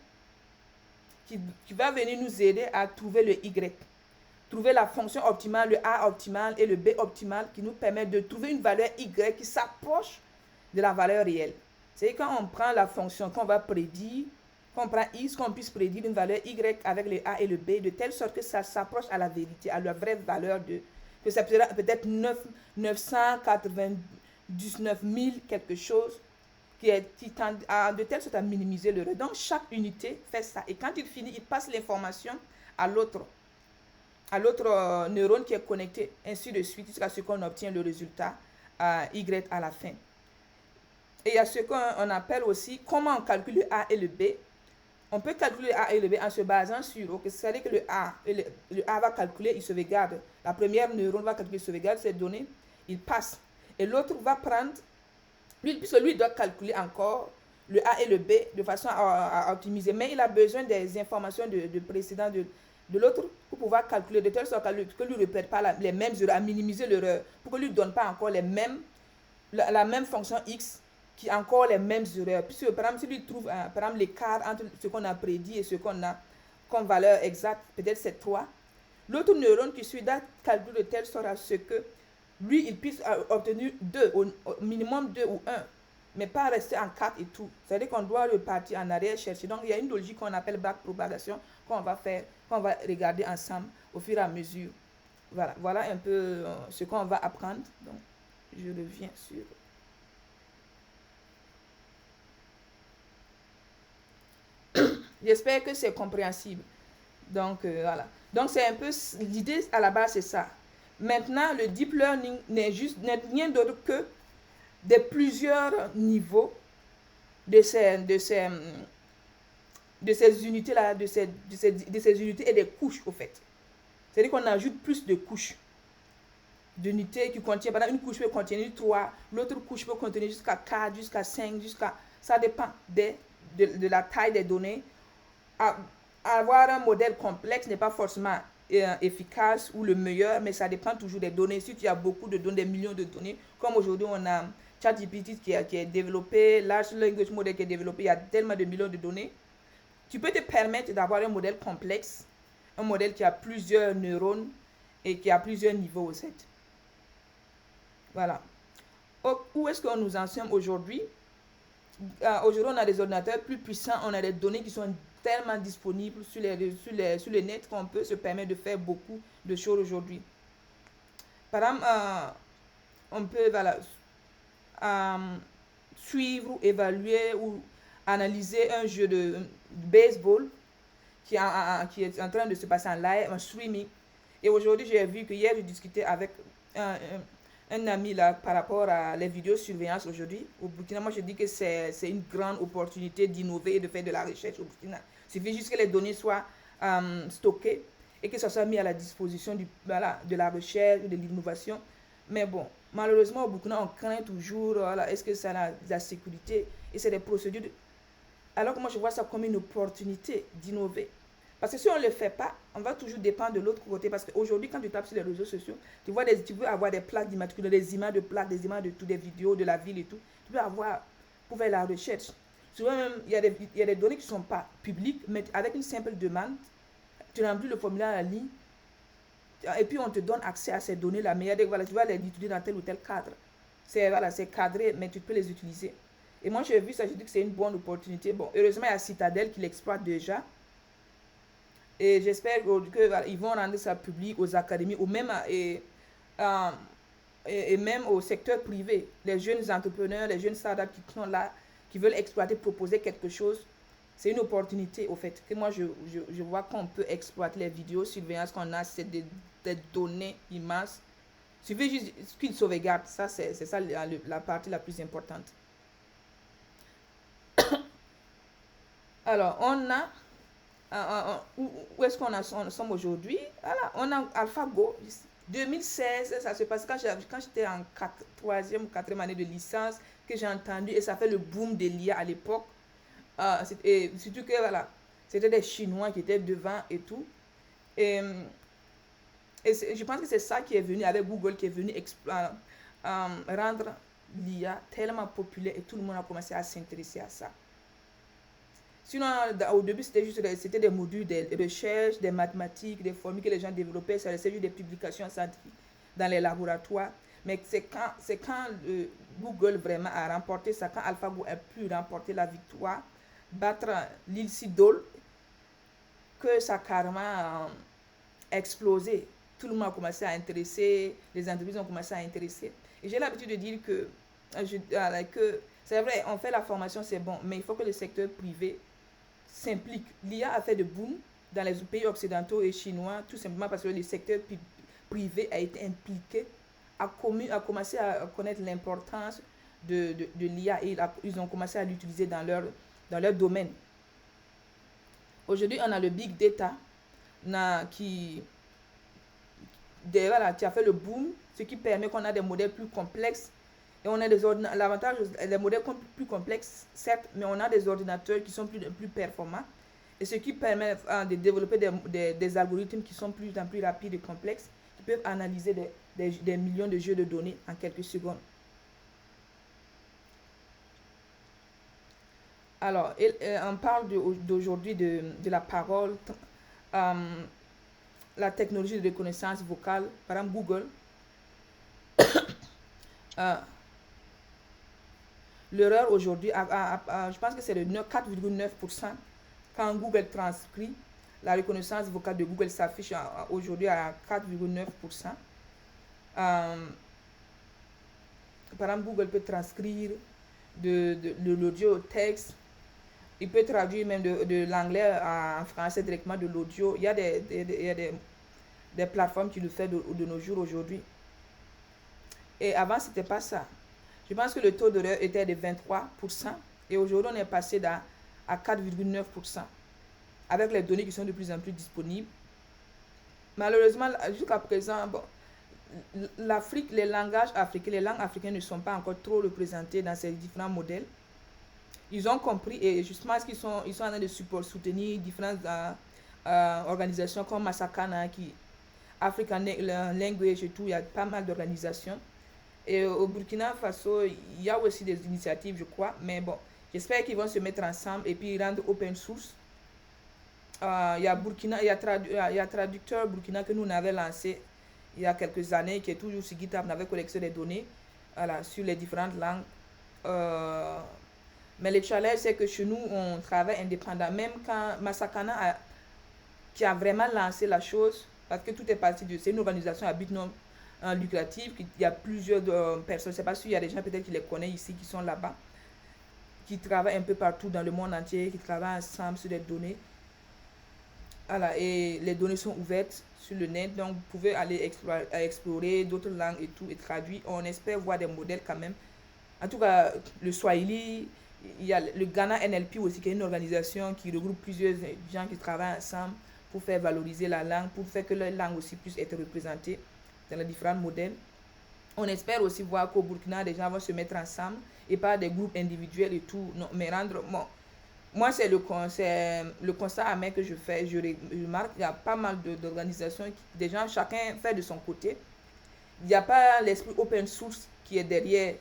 qui va venir nous aider à trouver le y. Trouver la fonction optimale, le a optimal et le b optimal qui nous permet de trouver une valeur y qui s'approche de la valeur réelle. C'est quand on prend la fonction qu'on va prédire, qu'on prend x, qu'on puisse prédire une valeur y avec le a et le b, de telle sorte que ça s'approche à la vérité, à la vraie valeur que ça peut-être 999 000 quelque chose, qui tend de telle sorte à minimiser l'erreur. Donc, chaque unité fait ça. Et quand il finit, il passe l'information à l'autre neurone qui est connecté, ainsi de suite, jusqu'à ce qu'on obtient le résultat Y à la fin. Et il y a ce qu'on appelle aussi comment on calcule le A et le B. On peut calculer le A et le B en se basant sur, c'est-à-dire que le A va calculer, il sauvegarde. La première neurone va calculer, il sauvegarde ces données, il passe. Et l'autre va prendre, puisque lui doit calculer encore le A et le B de façon à optimiser. Mais il a besoin des informations de précédent de l'autre pour pouvoir calculer de telle sorte que lui ne répète pas les mêmes erreurs, à minimiser l'erreur, pour que lui ne donne pas encore la même fonction X qui a encore les mêmes erreurs. Puisque par exemple, si lui trouve par exemple, l'écart entre ce qu'on a prédit et ce qu'on a comme valeur exacte, peut-être c'est 3, l'autre neurone qui suit doit calculer de telle sorte à ce que lui, il puisse obtenir 2, au minimum 2 ou 1, mais pas rester en 4 et tout. C'est-à-dire qu'on doit repartir en arrière, chercher. Donc, il y a une logique qu'on appelle backpropagation qu'on va regarder ensemble au fur et à mesure. Voilà un peu ce qu'on va apprendre. Donc, je reviens sur... J'espère que c'est compréhensible. Donc, voilà. Donc, c'est un peu... L'idée à la base, c'est ça. Maintenant, le deep learning n'est rien d'autre que de plusieurs niveaux de ces unités-là, de ces unités et des couches, au fait. C'est-à-dire qu'on ajoute plus de couches d'unités qui contiennent, par exemple, une couche peut contenir 3, l'autre couche peut contenir jusqu'à 4, jusqu'à 5, ça dépend de la taille des données. Avoir un modèle complexe n'est pas forcément efficace ou le meilleur, mais ça dépend toujours des données. Si tu as beaucoup de données, des millions de données, comme aujourd'hui on a ChatGPT qui est développé, Large Language Model qui est développé, il y a tellement de millions de données. Tu peux te permettre d'avoir un modèle complexe, un modèle qui a plusieurs neurones et qui a plusieurs niveaux aussi. Voilà. Où est-ce qu'on nous en sommes aujourd'hui? Aujourd'hui, on a des ordinateurs plus puissants, on a des données qui sont tellement disponibles sur le net qu'on peut se permettre de faire beaucoup de choses aujourd'hui. Par exemple, on peut suivre ou évaluer ou analyser un jeu de baseball qui est en train de se passer en live, en streaming. Et aujourd'hui, j'ai vu que hier, j'ai discuté avec un ami là par rapport à les vidéosurveillance aujourd'hui. Au Burkina, moi, je dis que c'est une grande opportunité d'innover et de faire de la recherche au Burkina. Il suffit juste que les données soient stockées et que ça soit mis à la disposition de la recherche, de l'innovation. Mais bon, malheureusement, au Burkina, on craint toujours, est-ce que ça a la sécurité? Et c'est des procédures. Alors que moi, je vois ça comme une opportunité d'innover. Parce que si on ne le fait pas, on va toujours dépendre de l'autre côté. Parce qu'aujourd'hui, quand tu tapes sur les réseaux sociaux, tu veux avoir des plaques d'immatriculation, des images de plaques, des images de tout, des vidéos de la ville et tout. Tu peux avoir pour faire la recherche. Souvent même, il y a des données qui ne sont pas publiques, mais avec une simple demande, tu remplis le formulaire à la ligne, et puis on te donne accès à ces données-là. Mais tu vas les utiliser dans tel ou tel cadre. C'est cadré, mais tu peux les utiliser. Et moi, j'ai vu ça, je dis que c'est une bonne opportunité. Bon, heureusement, il y a Citadel qui l'exploite déjà. Et j'espère qu'ils vont rendre ça public aux académies ou même, et même au secteur privé. Les jeunes entrepreneurs, les jeunes startups qui sont là, qui veulent exploiter, proposer quelque chose. C'est une opportunité, au fait, que moi, je vois qu'on peut exploiter les vidéos surveillance qu'on a, c'est des données immenses. Il suffit juste qu'ils sauvegardent. Ça, c'est ça la partie la plus importante. Alors, on a... où est-ce qu'on sommes aujourd'hui? Voilà, on a AlphaGo. 2016, ça se passe quand j'étais en 3e ou 4e année de licence, que j'ai entendu, et ça fait le boom de l'IA à l'époque. Et surtout que voilà, c'était des Chinois qui étaient devant et tout. Et je pense que c'est ça qui est venu avec Google, qui est venu rendre l'IA tellement populaire et tout le monde a commencé à s'intéresser à ça. Sinon, au début, c'était des modules de recherche, des mathématiques, des formules que les gens développaient. Ça restait juste des publications scientifiques dans les laboratoires. Mais c'est quand Google vraiment a remporté ça, quand AlphaGo a pu remporter la victoire, battre l'île Sidol, que ça a carrément explosé. Tout le monde a commencé à intéresser, les entreprises ont commencé à intéresser. Et j'ai l'habitude de dire que C'est vrai, on fait la formation, c'est bon, mais il faut que le secteur privé s'implique. L'IA a fait de boom dans les pays occidentaux et chinois, tout simplement parce que le secteur privé a été impliqué, a commencé à connaître l'importance de l'IA et ils ont commencé à l'utiliser dans leur domaine. Aujourd'hui, on a le big data qui voilà, qui a fait le boom, ce qui permet qu'on a des modèles plus complexes. Et on a l'avantage, des modèles plus complexes, certes, mais on a des ordinateurs qui sont plus performants. Et ce qui permet de développer des algorithmes qui sont plus en plus rapides et complexes, qui peuvent analyser des millions de jeux de données en quelques secondes. Alors, on parle d'aujourd'hui de la parole, la technologie de reconnaissance vocale, par exemple Google. L'erreur aujourd'hui, je pense que c'est de 4,9%. Quand Google transcrit, la reconnaissance vocale de Google s'affiche aujourd'hui à 4,9%. Par exemple, Google peut transcrire de l'audio au texte. Il peut traduire même de l'anglais en français directement de l'audio. Il y a des plateformes qui le font de nos jours aujourd'hui. Et avant, ce n'était pas ça. Je pense que le taux d'erreur était de 23%. Et aujourd'hui, on est passé à 4,9%. Avec les données qui sont de plus en plus disponibles. Malheureusement, jusqu'à présent, bon, l'Afrique, les langues africaines ne sont pas encore trop représentés dans ces différents modèles. Ils ont compris et justement ils sont en train de soutenir différentes organisations comme Masakana, African Language et tout. Il y a pas mal d'organisations. Et au Burkina Faso, il y a aussi des initiatives, je crois. Mais bon, j'espère qu'ils vont se mettre ensemble et puis rendre open source. Il y a Traducteur Burkina que nous on avait lancé il y a quelques années, qui est toujours sur GitHub, on avait collecté des données voilà, sur les différentes langues. Mais le challenge, c'est que chez nous, on travaille indépendamment. Même quand Masakana, qui a vraiment lancé la chose, parce que tout est parti de... C'est une organisation à but non lucratif. Il y a plusieurs personnes, je ne sais pas s'il y a des gens peut-être qui les connaissent ici, qui sont là-bas, qui travaillent un peu partout dans le monde entier, qui travaillent ensemble sur des données. Voilà, et les données sont ouvertes sur le net, donc vous pouvez aller explorer d'autres langues et tout, et traduire. On espère voir des modèles quand même. En tout cas, le Swahili, il y a le Ghana NLP aussi, qui est une organisation qui regroupe plusieurs gens qui travaillent ensemble pour faire valoriser la langue, pour faire que la langue aussi puisse être représentée dans les différents modèles. On espère aussi voir qu'au Burkina, des gens vont se mettre ensemble et pas des groupes individuels et tout, non, mais rendre... Bon, moi, c'est le constat amer que je fais. Je remarque qu'il y a pas mal d'organisations, des gens, chacun fait de son côté. Il n'y a pas l'esprit open source qui est derrière.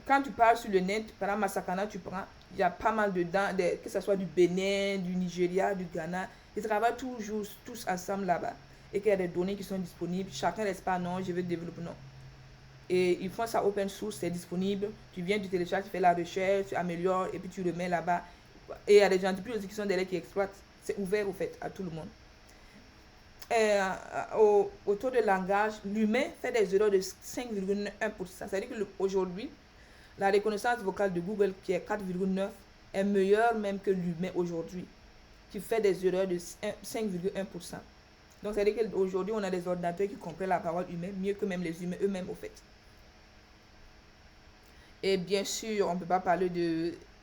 Quand tu parles sur le net, par exemple, Masakana, tu prends, il y a pas mal dedans, que ce soit du Bénin, du Nigeria, du Ghana. Ils travaillent toujours tous ensemble là-bas. Et qu'il y a des données qui sont disponibles. Chacun ne reste pas, non, je veux développer, non. Et ils font ça open source, c'est disponible. Tu viens du télécharge, tu fais la recherche, tu améliores et puis tu remets là-bas. Et il y a des gens aussi qui sont derrière qui exploitent. C'est ouvert au fait à tout le monde. Et, au taux de langage, l'humain fait des erreurs de 5,1%. C'est-à-dire qu'aujourd'hui, la reconnaissance vocale de Google, qui est 4,9%, est meilleure même que l'humain aujourd'hui, qui fait des erreurs de 5,1%. Donc, c'est-à-dire qu'aujourd'hui, on a des ordinateurs qui comprennent la parole humaine mieux que même les humains eux-mêmes, au fait. Et bien sûr, on ne peut pas parler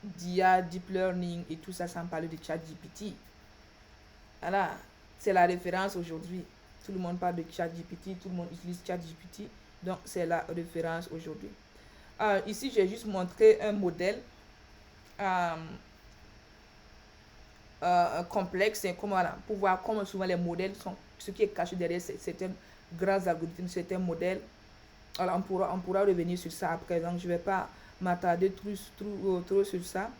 d'IA, Deep Learning et tout ça sans parler de ChatGPT. Voilà, c'est la référence aujourd'hui. Tout le monde parle de ChatGPT, tout le monde utilise ChatGPT. Donc, c'est la référence aujourd'hui. Ici, j'ai juste montré un modèle complexe voilà, pour voir comment souvent les modèles sont, ce qui est caché derrière certains grands algorithmes, certains modèles. Alors, on pourra revenir sur ça après, donc je ne vais pas m'attarder trop sur ça.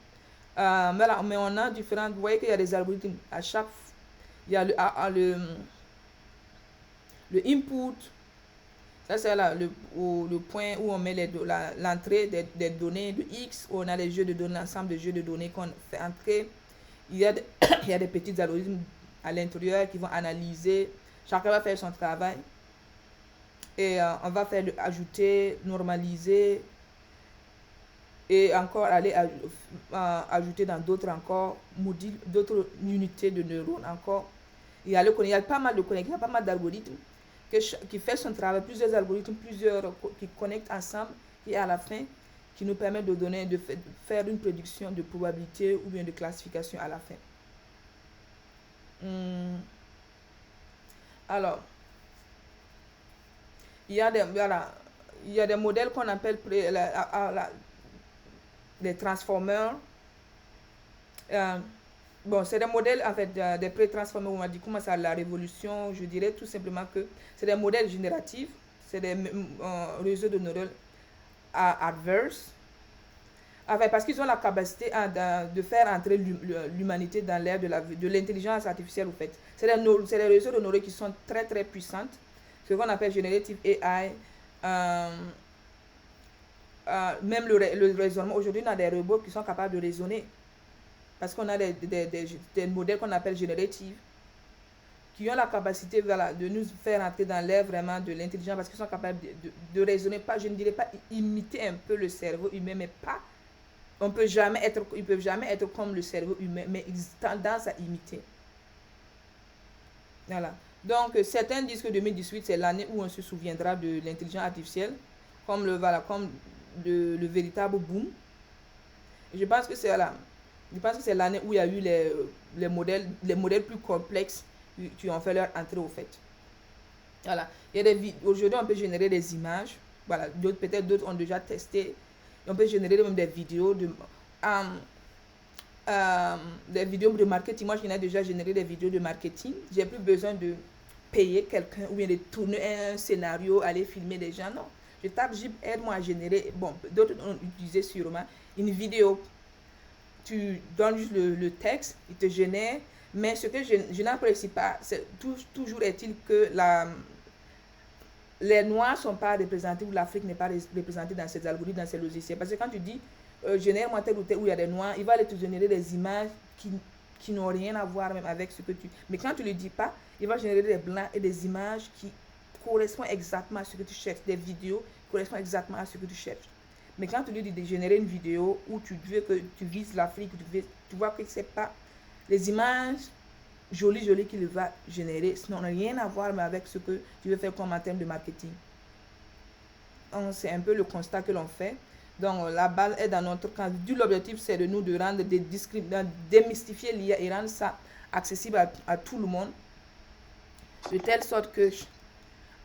Mais on a différentes, vous voyez qu'il y a des algorithmes, à chaque, il y a le input, ça c'est là le point où on met l'entrée des données, de X, où on a les jeux de données, l'ensemble de jeux de données qu'on fait entrer. Il y a des petits algorithmes à l'intérieur qui vont analyser, chacun va faire son travail. Et on va faire ajouter, normaliser, et encore aller ajouter dans d'autres encore modules, d'autres unités de neurones encore. Il y a pas mal de connexions, il y a pas mal d'algorithmes qui fait son travail, plusieurs algorithmes, qui connectent ensemble et à la fin qui nous permettent de faire une prédiction de probabilité ou bien de classification à la fin. Alors, il y a des modèles qu'on appelle des transformers. Bon, c'est des modèles, en fait, des pré-transformers. On m'a dit comment ça, la révolution. Je dirais tout simplement que c'est des modèles génératifs, c'est des réseaux de neurones adverses. Enfin, parce qu'ils ont la capacité de faire entrer l'humanité dans l'ère de l'intelligence artificielle, au fait. C'est des réseaux de neurones qui sont très, très puissantes. Ce qu'on appelle Generative AI. Même le raisonnement. Aujourd'hui, on a des robots qui sont capables de raisonner. Parce qu'on a des modèles qu'on appelle génératifs, qui ont la capacité de nous faire entrer dans l'ère vraiment de l'intelligence, parce qu'ils sont capables de raisonner, pas, je ne dirais pas imiter un peu le cerveau humain, mais pas, ils ne peuvent jamais être comme le cerveau humain, mais ils ont tendance à imiter. Voilà. Donc, certains disent que 2018, c'est l'année où on se souviendra de l'intelligence artificielle, comme le véritable boom. Et je pense que c'est l'année où il y a eu les modèles plus complexes qui ont fait leur entrée, au fait. Voilà. Aujourd'hui, on peut générer des images. Voilà. Peut-être d'autres ont déjà testé. On peut générer même des vidéos de marketing. Moi, j'ai déjà généré des vidéos de marketing. J'ai plus besoin de payer quelqu'un ou bien de tourner un scénario, aller filmer des gens. Non. Je tape, aide-moi à générer. Bon, d'autres ont utilisé sûrement une vidéo. Tu donnes juste le texte, il te génère. Mais ce que je n'apprécie pas, c'est toujours est-il que les Noirs ne sont pas représentés ou l'Afrique n'est pas représentée dans ces algorithmes, dans ces logiciels. Parce que quand tu dis génère-moi tel ou tel où il y a des Noirs, il va aller te générer des images qui n'ont rien à voir même avec ce que tu... Mais quand tu ne le dis pas, il va générer des blancs et des images qui correspondent exactement à ce que tu cherches, des vidéos qui correspondent exactement à ce que tu cherches. Mais quand tu lui dis de générer une vidéo où tu veux que tu vises l'Afrique, tu vois que ce n'est pas les images jolies qu'il va générer, sinon n'a rien à voir avec ce que tu veux faire comme en termes de marketing. Donc, c'est un peu le constat que l'on fait. Donc, la balle est dans notre camp. L'objectif, c'est de rendre démystifier l'IA et rendre ça accessible à tout le monde, de telle sorte que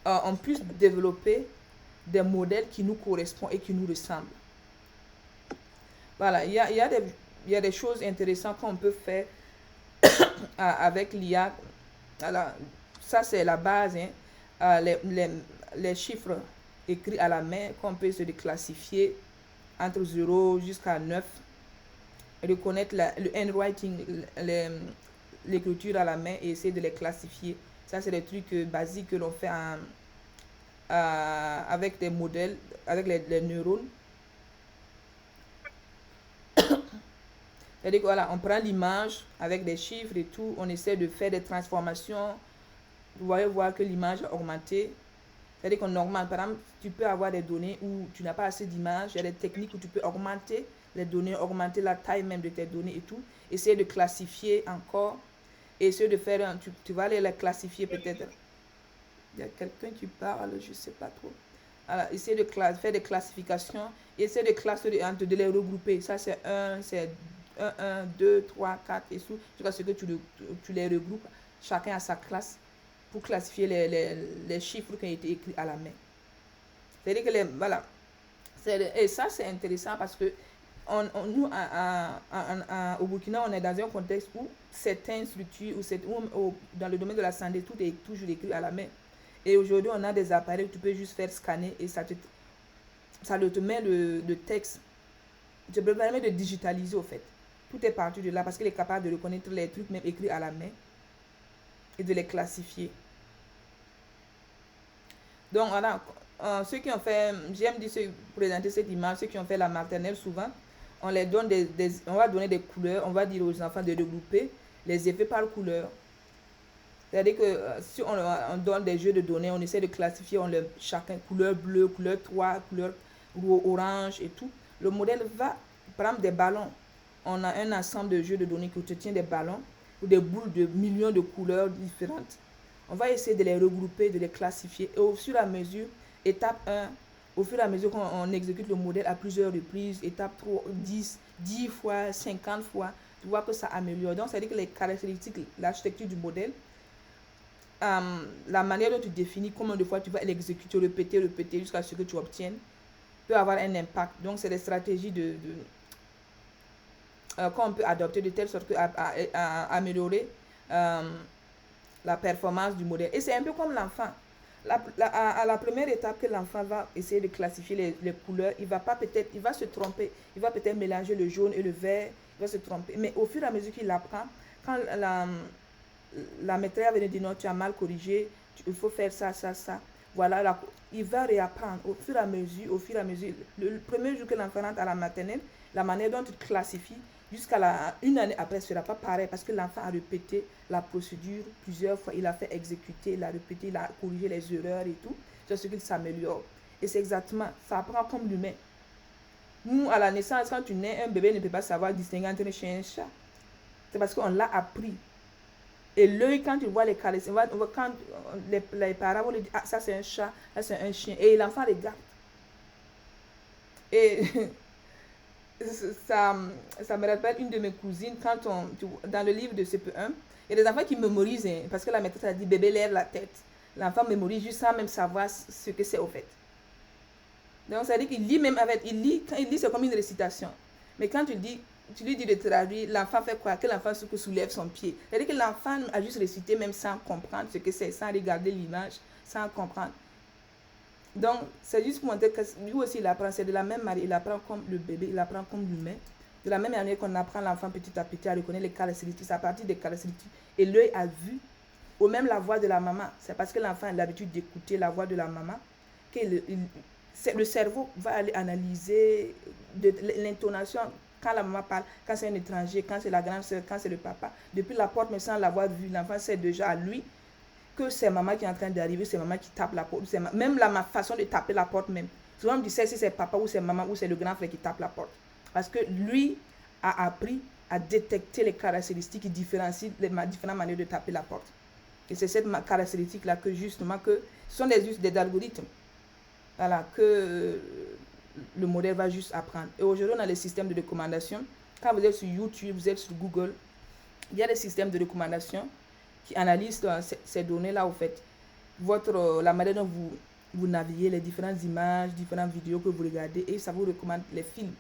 on puisse développer des modèles qui nous correspondent et qui nous ressemblent. Voilà, il y a des choses intéressantes qu'on peut faire avec l'IA. Alors, ça, c'est la base. Hein. Les chiffres écrits à la main qu'on peut se déclassifier entre 0 jusqu'à 9. Reconnaître le handwriting, l'écriture à la main et essayer de les classifier. Ça, c'est des trucs basiques que l'on fait avec des modèles, avec les neurones. C'est-à-dire que voilà, on prend l'image avec des chiffres et tout, on essaie de faire des transformations. Vous voyez voir que l'image a augmenté. C'est-à-dire qu'on augmente. Par exemple, tu peux avoir des données où tu n'as pas assez d'images. Il y a des techniques où tu peux augmenter les données, augmenter la taille même de tes données et tout. Essayer de classifier encore. Essayer de faire, tu vas aller les classifier peut-être. Il y a quelqu'un qui parle, je ne sais pas trop. Alors, essayer de faire des classifications. Essayer de les regrouper. Ça, c'est 1, 2, 3, 4 et tout. Jusqu'à ce que tu les regroupes, chacun à sa classe, pour classifier les chiffres qui ont été écrits à la main. C'est-à-dire que voilà. Et ça, c'est intéressant parce que nous, au Burkina, on est dans un contexte où certaines structures, ou dans le domaine de la santé, tout est toujours écrit à la main. Et aujourd'hui, on a des appareils où tu peux juste faire scanner et ça te met le texte. Tu peux permettre de digitaliser, au fait. Tout est parti de là parce qu'il est capable de reconnaître les trucs même écrits à la main et de les classifier. Donc, voilà. Ceux qui ont fait, j'aime présenter cette image, ceux qui ont fait la maternelle, souvent, on les donne on va donner des couleurs, on va dire aux enfants de regrouper les effets par couleur. C'est-à-dire que si on donne des jeux de données, on essaie de classifier chacun couleur bleue, couleur 3, couleur orange et tout. Le modèle va prendre des ballons. On a un ensemble de jeux de données qui contient des ballons ou des boules de millions de couleurs différentes. On va essayer de les regrouper, de les classifier. Et au fur et à mesure, étape 1, au fur et à mesure qu'on exécute le modèle à plusieurs reprises, étape 3, 10 fois, 50 fois, tu vois que ça améliore. Donc, ça veut dire que les caractéristiques, l'architecture du modèle, la manière dont tu définis combien de fois tu vas l'exécuter, répéter jusqu'à ce que tu obtiennes, peut avoir un impact. Donc, c'est des stratégies qu'on peut adopter de telle sorte à améliorer la performance du modèle. Et c'est un peu comme l'enfant. À la première étape que l'enfant va essayer de classifier les couleurs, il va se tromper. Il va peut-être mélanger le jaune et le vert. Il va se tromper. Mais au fur et à mesure qu'il apprend, quand la maîtresse va venir dire non, tu as mal corrigé, il faut faire ça. Voilà, il va réapprendre au fur et à mesure. Le premier jour que l'enfant rentre à la maternelle, la manière dont il classifie, jusqu'à une année après, ce ne sera pas pareil parce que l'enfant a répété la procédure plusieurs fois. Il a fait exécuter, il a répété, il a corrigé les erreurs et tout. C'est ce qu'il s'améliore. Et c'est exactement, ça apprend comme l'humain. Nous, à la naissance, quand tu nais, un bébé ne peut pas savoir distinguer entre un chien et un chat. C'est parce qu'on l'a appris. Et l'œil, quand tu vois les caractéristiques, quand les parents vont lui dire, ah, ça c'est un chat, ça c'est un chien. Et l'enfant regarde. Et ça me rappelle une de mes cousines, dans le livre de CP1, il y a des enfants qui mémorisent, hein, parce que la maîtresse a dit, bébé lève la tête. L'enfant mémorise juste sans même savoir ce que c'est au fait. Donc ça veut dire qu'il lit même avec, quand il lit c'est comme une récitation. Mais quand tu lui dis de traduire, l'enfant fait quoi? Que l'enfant soulève son pied. C'est-à-dire que l'enfant a juste récité même sans comprendre ce que c'est, sans regarder l'image, sans comprendre. Donc, c'est juste pour montrer que lui aussi, il apprend. C'est de la même manière, il apprend comme le bébé, il apprend comme l'humain. De la même manière qu'on apprend l'enfant petit à petit à reconnaître les caractéristiques, à partir des caractéristiques. Et l'œil a vu, ou même la voix de la maman. C'est parce que l'enfant a l'habitude d'écouter la voix de la maman que le cerveau va aller analyser l'intonation. Quand la maman parle, quand c'est un étranger, quand c'est la grande soeur, quand c'est le papa. Depuis la porte, mais sans l'avoir vu, l'enfant sait déjà à lui que c'est maman qui est en train d'arriver, c'est maman qui tape la porte. Même ma façon de taper la porte même. Souvent, on me dit si c'est papa ou c'est maman ou c'est le grand frère qui tape la porte. Parce que lui a appris à détecter les caractéristiques qui différencient les différentes manières de taper la porte. Et c'est cette caractéristique-là que justement, ce sont des algorithmes. Voilà, que le modèle va juste apprendre. Et aujourd'hui, on a les systèmes de recommandation. Quand vous êtes sur YouTube, vous êtes sur Google, il y a des systèmes de recommandation qui analysent ces données-là, au fait. La manière dont vous naviguez, les différentes images, différentes vidéos que vous regardez, et ça vous recommande les films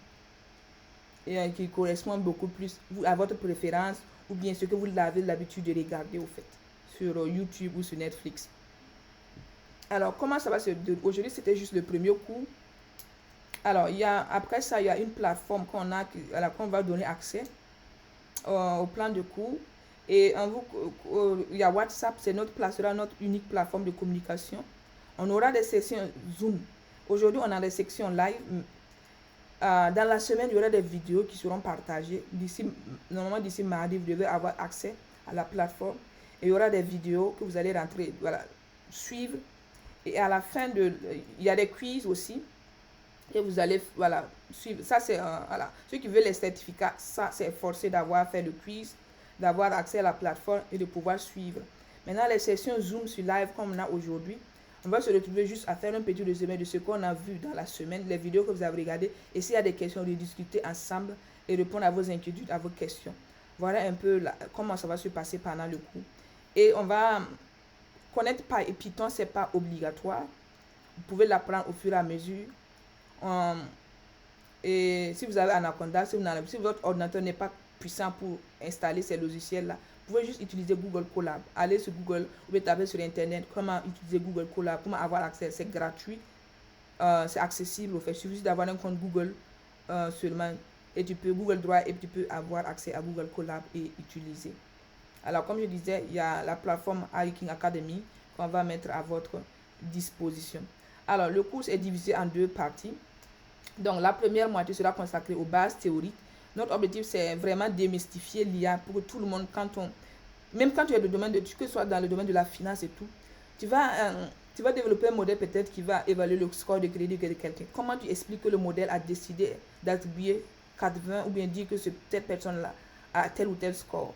et, qui correspondent beaucoup plus à votre préférence, ou bien ce que vous avez l'habitude de regarder, au fait, sur YouTube ou sur Netflix. Alors, comment ça va se dérouler? Aujourd'hui, c'était juste le premier cours. Alors, après ça, il y a une plateforme à laquelle on va donner accès au plan de cours. Et il y a WhatsApp, c'est notre unique plateforme de communication. On aura des sessions Zoom. Aujourd'hui, on a des sections live. Dans la semaine, il y aura des vidéos qui seront partagées. Normalement, d'ici mardi, vous devez avoir accès à la plateforme. Et il y aura des vidéos que vous allez rentrer, suivre. Et à la fin, il y a des quiz aussi. Et vous allez suivre. Ça, c'est ceux qui veulent les certificats, ça, c'est forcé d'avoir fait le quiz, d'avoir accès à la plateforme et de pouvoir suivre. Maintenant, les sessions Zoom sur live comme on a aujourd'hui, on va se retrouver juste à faire un petit résumé de ce qu'on a vu dans la semaine, les vidéos que vous avez regardées. Et s'il y a des questions, rediscuter ensemble et répondre à vos inquiétudes, à vos questions. Voilà un peu comment ça va se passer pendant le cours. Et on va connaître Python, ce n'est pas obligatoire. Vous pouvez l'apprendre au fur et à mesure. Et si vous avez Anaconda, si votre ordinateur n'est pas puissant pour installer ces logiciels-là, vous pouvez juste utiliser Google Colab. Allez sur Google, vous pouvez taper sur Internet comment utiliser Google Colab, comment avoir accès. C'est gratuit, c'est accessible. Il suffit d'avoir un compte Google seulement. Et Google Drive, et tu peux avoir accès à Google Colab et utiliser. Alors, comme je disais, il y a la plateforme Hiking Academy qu'on va mettre à votre disposition. Alors, le cours est divisé en deux parties. Donc, la première moitié sera consacrée aux bases théoriques. Notre objectif, c'est vraiment démystifier l'IA pour que tout le monde, même quand tu es que ce soit dans le domaine de la finance et tout, tu vas Tu vas développer un modèle peut-être qui va évaluer le score de crédit de quelqu'un. Comment tu expliques que le modèle a décidé d'attribuer 80 ou bien dire que cette personne-là a tel ou tel score?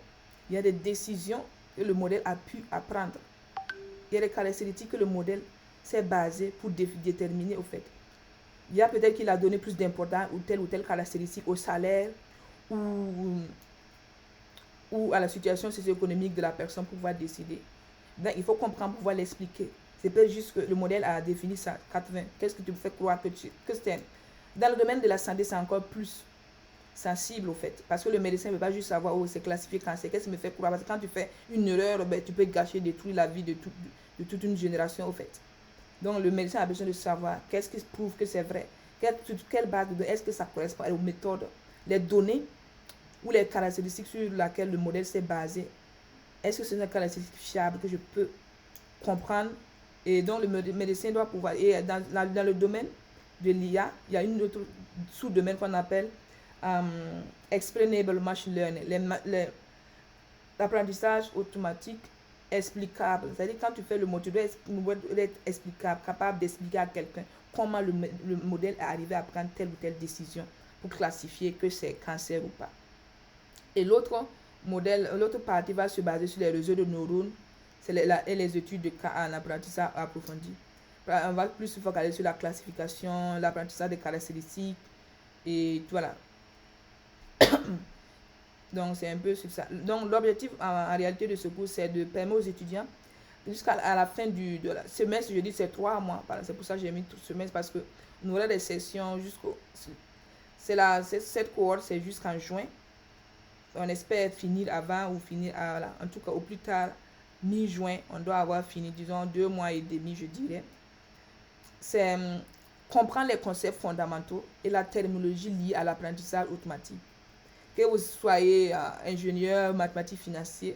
Il y a des décisions que le modèle a pu apprendre. Il y a des caractéristiques que le modèle s'est basé pour déterminer au fait. Il y a peut-être qu'il a donné plus d'importance ou telle caractéristique au salaire ou à la situation socio-économique de la personne pour pouvoir décider. Donc, il faut comprendre pour pouvoir l'expliquer. C'est pas juste que le modèle a défini ça, 80. Qu'est-ce que tu me fais croire que c'est... Dans le domaine de la santé, c'est encore plus sensible au fait. Parce que le médecin ne veut pas juste savoir, oh, c'est classifié cancer. Qu'est-ce qui me fait croire? Parce que quand tu fais une erreur, ben, tu peux gâcher, détruire la vie de toute une génération au fait. Donc, le médecin a besoin de savoir qu'est-ce qui prouve que c'est vrai. Quelle base de données, est-ce que ça correspond aux méthodes, les données ou les caractéristiques sur lesquelles le modèle s'est basé. Est-ce que c'est une caractéristique fiable que je peux comprendre? Et donc, le médecin doit pouvoir... Et dans le domaine de l'IA, il y a une autre sous-domaine qu'on appelle Explainable Machine Learning. L'apprentissage automatique explicable. C'est-à-dire quand tu fais le modèle, tu dois être explicable, capable d'expliquer à quelqu'un comment le modèle est arrivé à prendre telle ou telle décision pour classifier que c'est cancer ou pas. Et l'autre partie va se baser sur les réseaux de neurones et les études de cas en apprentissage approfondi. On va plus se focaliser sur la classification, l'apprentissage des caractéristiques et voilà. Donc, c'est un peu sur ça. Donc, l'objectif en réalité de ce cours, c'est de permettre aux étudiants, jusqu'à la fin de la semestre, je dis c'est 3 mois. C'est pour ça que j'ai mis tout le semestre, parce qu'on aura des sessions jusqu'au... Cette cohorte, c'est jusqu'en juin. On espère finir avant ou finir, en tout cas, au plus tard, mi-juin, on doit avoir fini, disons, 2 mois et demi, je dirais. C'est comprendre les concepts fondamentaux et la terminologie liée à l'apprentissage automatique. Que vous soyez ingénieur, mathématique, financier,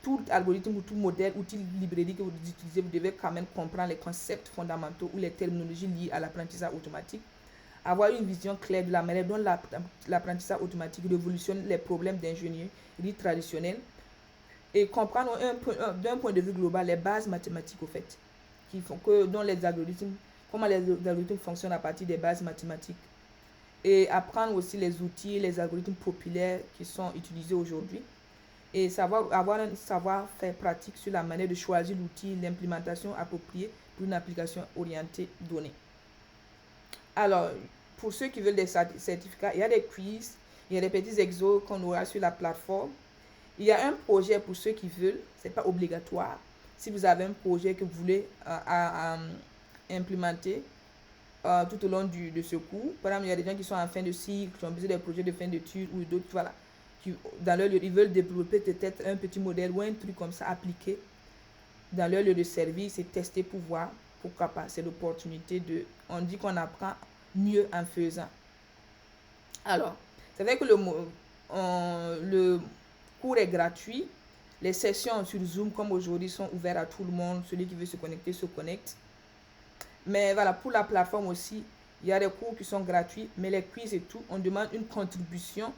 tout algorithme ou tout modèle, outil librairie que vous utilisez, vous devez quand même comprendre les concepts fondamentaux ou les terminologies liées à l'apprentissage automatique. Avoir une vision claire de la manière dont l'apprentissage automatique révolutionne les problèmes d'ingénierie traditionnels et comprendre d'un point de vue global les bases mathématiques au fait, qui font que dans les algorithmes, comment les algorithmes fonctionnent à partir des bases mathématiques. Et apprendre aussi les outils, les algorithmes populaires qui sont utilisés aujourd'hui. Et avoir un savoir-faire pratique sur la manière de choisir l'outil, l'implémentation appropriée pour une application orientée donnée. Alors, pour ceux qui veulent des certificats, il y a des quiz, il y a des petits exos qu'on aura sur la plateforme. Il y a un projet pour ceux qui veulent, ce n'est pas obligatoire. Si vous avez un projet que vous voulez implémenter, tout au long de ce cours. Par exemple, il y a des gens qui sont en fin de cycle, qui ont besoin des projets de fin d'études ou d'autres, voilà, qui, dans leur lieu, ils veulent développer peut-être un petit modèle ou un truc comme ça appliqué dans leur lieu de service et tester pour voir pourquoi pas. C'est l'opportunité on dit qu'on apprend mieux en faisant. Alors, c'est vrai que le cours est gratuit. Les sessions sur Zoom, comme aujourd'hui, sont ouvertes à tout le monde. Celui qui veut se connecter, se connecte. Mais voilà, pour la plateforme aussi, il y a des cours qui sont gratuits, mais les quiz et tout, on demande une contribution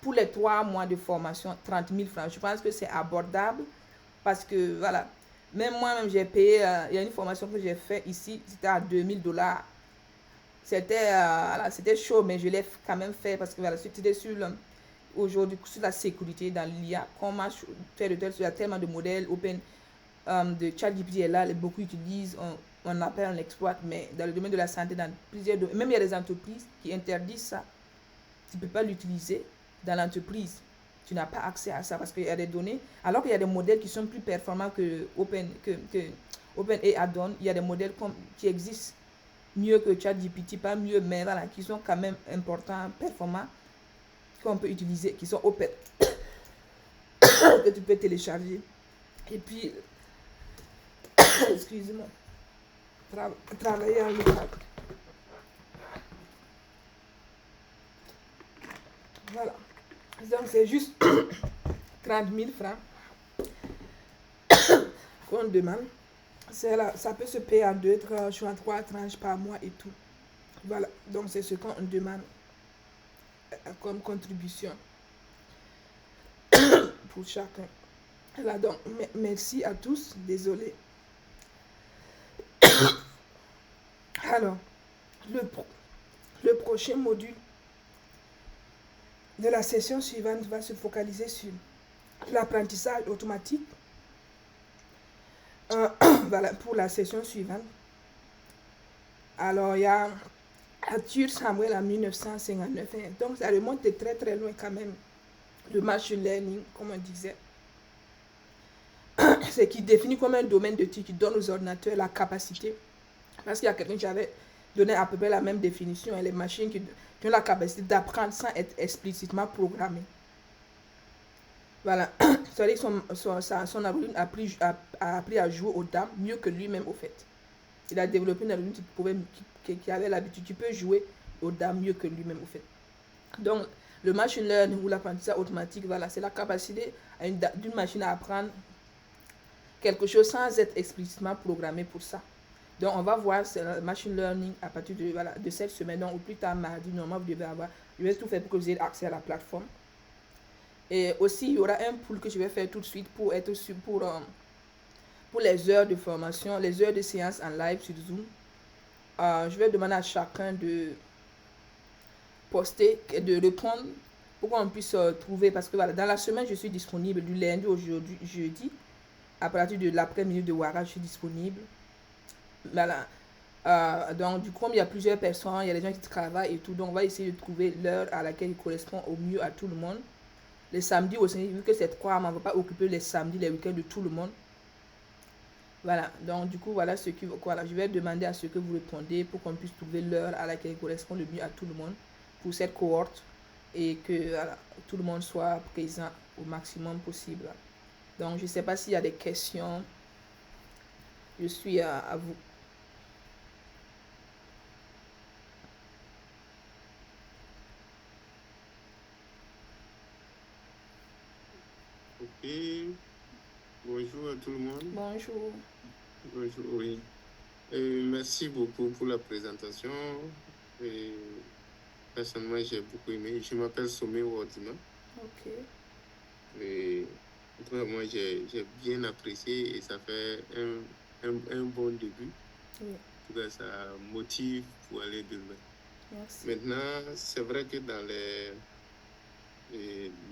pour les 3 mois de formation, 30 000 francs. Je pense que c'est abordable parce que, voilà, même moi-même, j'ai payé, il y a une formation que j'ai faite ici, c'était à $2000. C'était chaud, mais je l'ai quand même fait parce que, voilà, c'était aujourd'hui sur la sécurité dans l'IA, comment faire de telle sorte, il y a tellement de modèles open, de ChatGPT est là, beaucoup utilisent, on appelle, on exploite, mais dans le domaine de la santé, dans plusieurs domaines, même il y a des entreprises qui interdisent ça. Tu ne peux pas l'utiliser dans l'entreprise. Tu n'as pas accès à ça parce qu'il y a des données, alors qu'il y a des modèles qui sont plus performants que OpenAI donne. Il y a des modèles qui existent mieux que ChatGPT, pas mieux, mais voilà, qui sont quand même importants, performants, qu'on peut utiliser, qui sont open, que tu peux télécharger. Et puis, excusez-moi, travailler en local. Voilà. Donc, c'est juste 30 000 francs qu'on demande. Ça peut se payer en 2 tranches ou en 3 tranches par mois et tout. Voilà. Donc, c'est ce qu'on demande comme contribution pour chacun. Voilà, donc, merci à tous. Désolé. Alors, le prochain module de la session suivante va se focaliser sur l'apprentissage automatique. Voilà, pour la session suivante. Alors, il y a Arthur Samuel en 1959. Donc, ça remonte de très très loin quand même. Le machine learning, comme on disait. C'est qui définit comme un domaine d'étude qui donne aux ordinateurs la capacité. Parce qu'il y a quelqu'un qui avait donné à peu près la même définition. Les machines qui ont la capacité d'apprendre sans être explicitement programmées. Voilà. C'est-à-dire que son algorithme a appris à jouer aux dames mieux que lui-même au fait. Il a développé un algorithme qui avait l'habitude, qui peut jouer aux dames mieux que lui-même au fait. Donc, le machine learning ou l'apprentissage automatique, voilà, c'est la capacité d'une machine à apprendre quelque chose sans être explicitement programmé pour ça. Donc, on va voir le machine learning à partir de cette semaine. Donc, au plus tard, mardi, normalement, je vais tout faire pour que vous ayez accès à la plateforme. Et aussi, il y aura un pool que je vais faire tout de suite pour être sûr pour les heures de formation, les heures de séance en live sur Zoom. Je vais demander à chacun de poster, de répondre pour qu'on puisse trouver. Parce que voilà, dans la semaine, je suis disponible du lundi au jeudi. À partir de l'après-midi de Ouara, je suis disponible. Voilà. Donc, du coup, il y a plusieurs personnes, il y a des gens qui travaillent et tout. Donc, on va essayer de trouver l'heure à laquelle il correspond au mieux à tout le monde. Les samedis aussi, vu que c'est 3, on ne va pas occuper les samedis, les week-ends de tout le monde. Voilà, donc du coup, voilà ce que voilà, je vais demander à ce que vous répondez pour qu'on puisse trouver l'heure à laquelle il correspond le mieux à tout le monde pour cette cohorte et que voilà, tout le monde soit présent au maximum possible. Donc, je ne sais pas s'il y a des questions. Je suis à vous. Ok. Bonjour à tout le monde. Bonjour. Bonjour, oui. Merci beaucoup pour la présentation. Et personnellement, j'ai beaucoup aimé. Je m'appelle Somé Wardima. Ok. Et moi, j'ai bien apprécié et ça fait un bon début. Oui. En tout cas, ça motive pour aller de loin. Merci. Maintenant, c'est vrai que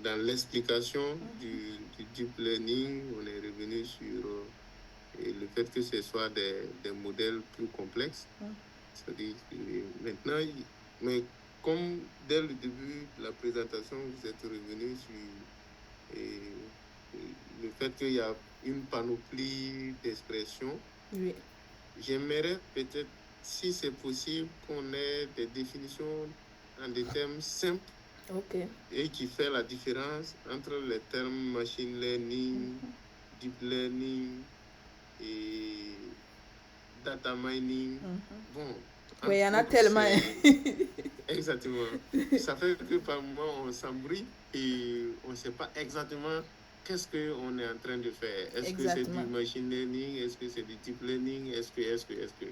dans l'explication du deep learning, on est revenu sur le fait que ce soit des modèles plus complexes. C'est-à-dire que maintenant, mais comme dès le début de la présentation, vous êtes revenu sur le fait qu'il y a une panoplie d'expressions. Oui. J'aimerais peut-être, si c'est possible, qu'on ait des définitions en des termes simples. Ok. Et qui fait la différence entre les termes machine learning, deep learning et data mining. Bon, oui, il y en a tellement. Exactement. Ça fait que par moment, on s'embrouille et on ne sait pas exactement qu'est-ce qu'on est en train de faire. Est-ce que c'est du machine learning? Est-ce que c'est du deep learning? Est-ce que...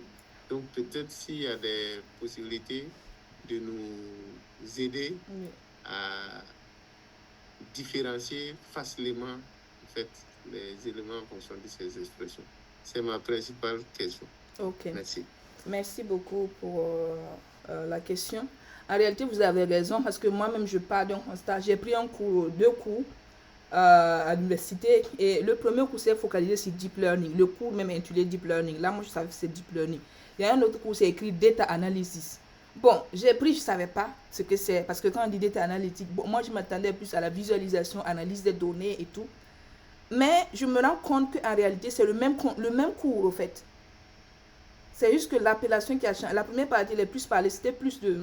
Donc, peut-être s'il y a des possibilités de nous aider à différencier facilement en fait, les éléments en fonction de ces expressions. C'est ma principale question. Ok. Merci. Merci beaucoup pour la question. En réalité, vous avez raison parce que moi-même, je pars d'un constat. J'ai pris deux cours à l'université et le premier cours s'est focalisé sur Deep Learning. Le cours même intitulé Deep Learning. Là, moi, je savais que c'est Deep Learning. Il y a un autre cours, c'est écrit Data Analysis. Bon, j'ai pris, je ne savais pas ce que c'est. Parce que quand on dit data analytique, bon, moi, je m'attendais plus à la visualisation, analyse des données et tout. Mais je me rends compte qu'en réalité, c'est le même cours, au fait. C'est juste que l'appellation qui a changé. La première partie, les plus parlée, c'était plus de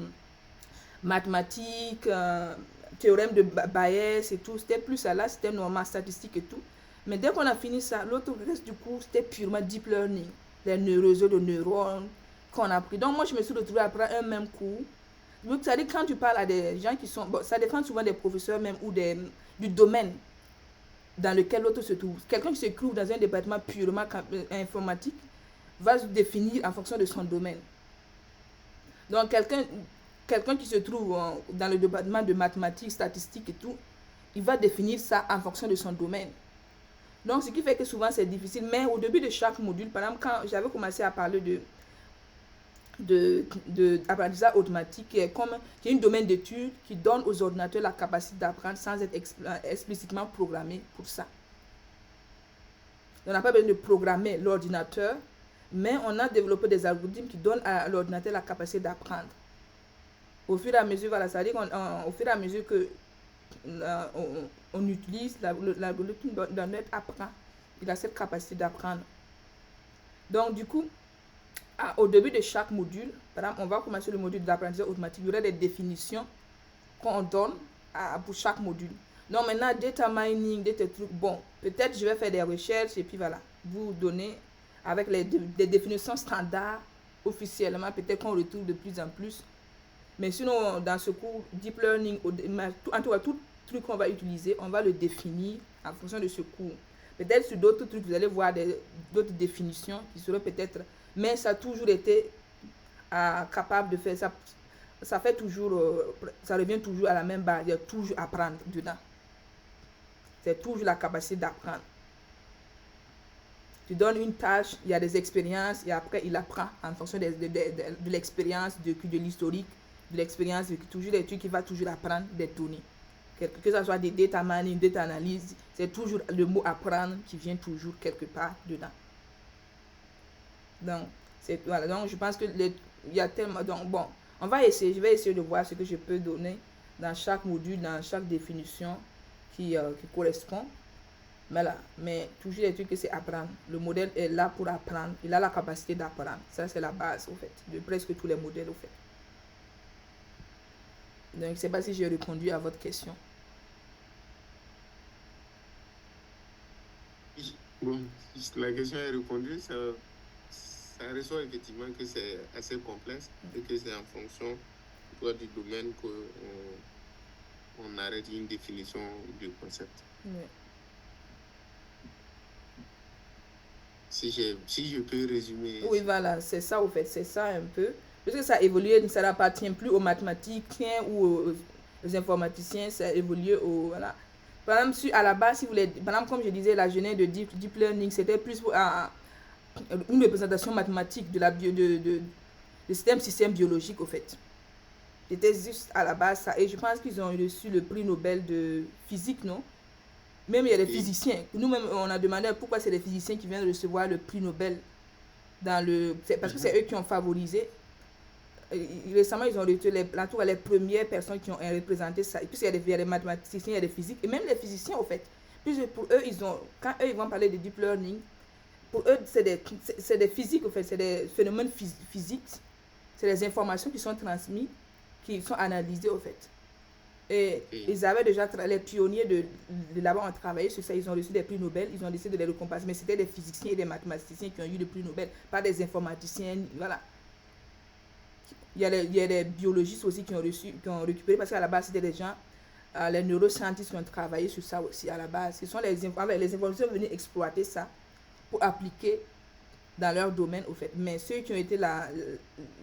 mathématiques, théorème de Bayes et tout. C'était plus ça. Là, c'était normal, statistique et tout. Mais dès qu'on a fini ça, l'autre reste du cours, c'était purement deep learning. Les réseaux de neurones qu'on a pris. Donc, moi, je me suis retrouvée à prendre un même cours. Donc, ça dit quand tu parles à des gens qui sont... Bon, ça dépend souvent des professeurs même ou du domaine dans lequel l'autre se trouve. Quelqu'un qui se trouve dans un département purement informatique va se définir en fonction de son domaine. Donc, quelqu'un qui se trouve dans le département de mathématiques, statistiques et tout, il va définir ça en fonction de son domaine. Donc, ce qui fait que souvent, c'est difficile. Mais au début de chaque module, par exemple, quand j'avais commencé à parler d'apprentissage automatique qui est un domaine d'études qui donne aux ordinateurs la capacité d'apprendre sans être explicitement programmé pour ça. On n'a pas besoin de programmer l'ordinateur, mais on a développé des algorithmes qui donnent à l'ordinateur la capacité d'apprendre. Au fur et à mesure, voilà, c'est-à-dire qu'au fur et à mesure que on utilise l'algorithme, l'ordinateur apprend. Il a cette capacité d'apprendre. Donc, du coup, au début de chaque module, par exemple, on va commencer le module d'apprentissage automatique. Il y aura des définitions qu'on donne pour chaque module. Donc maintenant, data mining, des trucs, bon, peut-être je vais faire des recherches et puis voilà, vous donner avec des définitions standards officiellement, peut-être qu'on retrouve de plus en plus. Mais sinon, dans ce cours, deep learning, en tout cas, tout truc qu'on va utiliser, on va le définir en fonction de ce cours. Peut-être sur d'autres trucs, vous allez voir d'autres définitions qui seraient peut-être... Mais ça a toujours été capable de faire ça. Ça fait toujours... ça revient toujours à la même base. Il y a toujours apprendre dedans. C'est toujours la capacité d'apprendre. Tu donnes une tâche, il y a des expériences et après il apprend en fonction de l'expérience, de l'historique, de l'expérience, toujours des trucs qu'il va toujours apprendre des données. Que ce soit des data mining, data analyse, c'est toujours le mot apprendre qui vient toujours quelque part dedans. Donc, voilà, donc je pense que il y a tellement... Donc, bon, je vais essayer de voir ce que je peux donner dans chaque module, dans chaque définition qui correspond. Mais toujours les trucs que c'est apprendre. Le modèle est là pour apprendre. Il a la capacité d'apprendre. Ça, c'est la base, au fait, de presque tous les modèles, au fait. Donc, je ne sais pas si j'ai répondu à votre question. Bon, la question est répondue. Ça ressort effectivement que c'est assez complexe et que c'est en fonction du domaine qu'on arrête une définition du concept. Oui. Si je peux résumer. Oui, voilà, c'est ça au fait, c'est ça un peu. Parce que ça évolue, ça n'appartient plus aux mathématiciens ou aux informaticiens, ça évolue au... Voilà. Par exemple, à la base, si vous voulez, par exemple, comme je disais, la genèse de deep learning, c'était plus pour une représentation mathématique de système biologique, au fait. C'était juste à la base ça. Et je pense qu'ils ont reçu le prix Nobel de physique, non? Même il y a des physiciens. Nous-mêmes, on a demandé pourquoi c'est les physiciens qui viennent recevoir le prix Nobel. Parce que c'est eux qui ont favorisé. Récemment, ils ont reçu les premières personnes qui ont représenté ça. Et puis, il y a des mathématiciens, il y a des physiques. Et même les physiciens, au fait. Puis, pour eux, quand eux, ils vont parler de deep learning, pour eux, c'est des physiques, au fait. C'est des phénomènes physiques. C'est des informations qui sont transmises, qui sont analysées, au fait. Et ils avaient déjà, les pionniers de là-bas ont travaillé sur ça, ils ont reçu des prix Nobel, ils ont décidé de les récompenser, mais c'était des physiciens et des mathématiciens qui ont eu le prix Nobel, pas des informaticiens, voilà. Il y a des biologistes aussi qui ont récupéré, parce qu'à la base, c'était des gens, les neuroscientistes qui ont travaillé sur ça aussi à la base. Ce sont les informaticiens venus exploiter ça pour appliquer dans leur domaine, au fait. Mais ceux qui ont été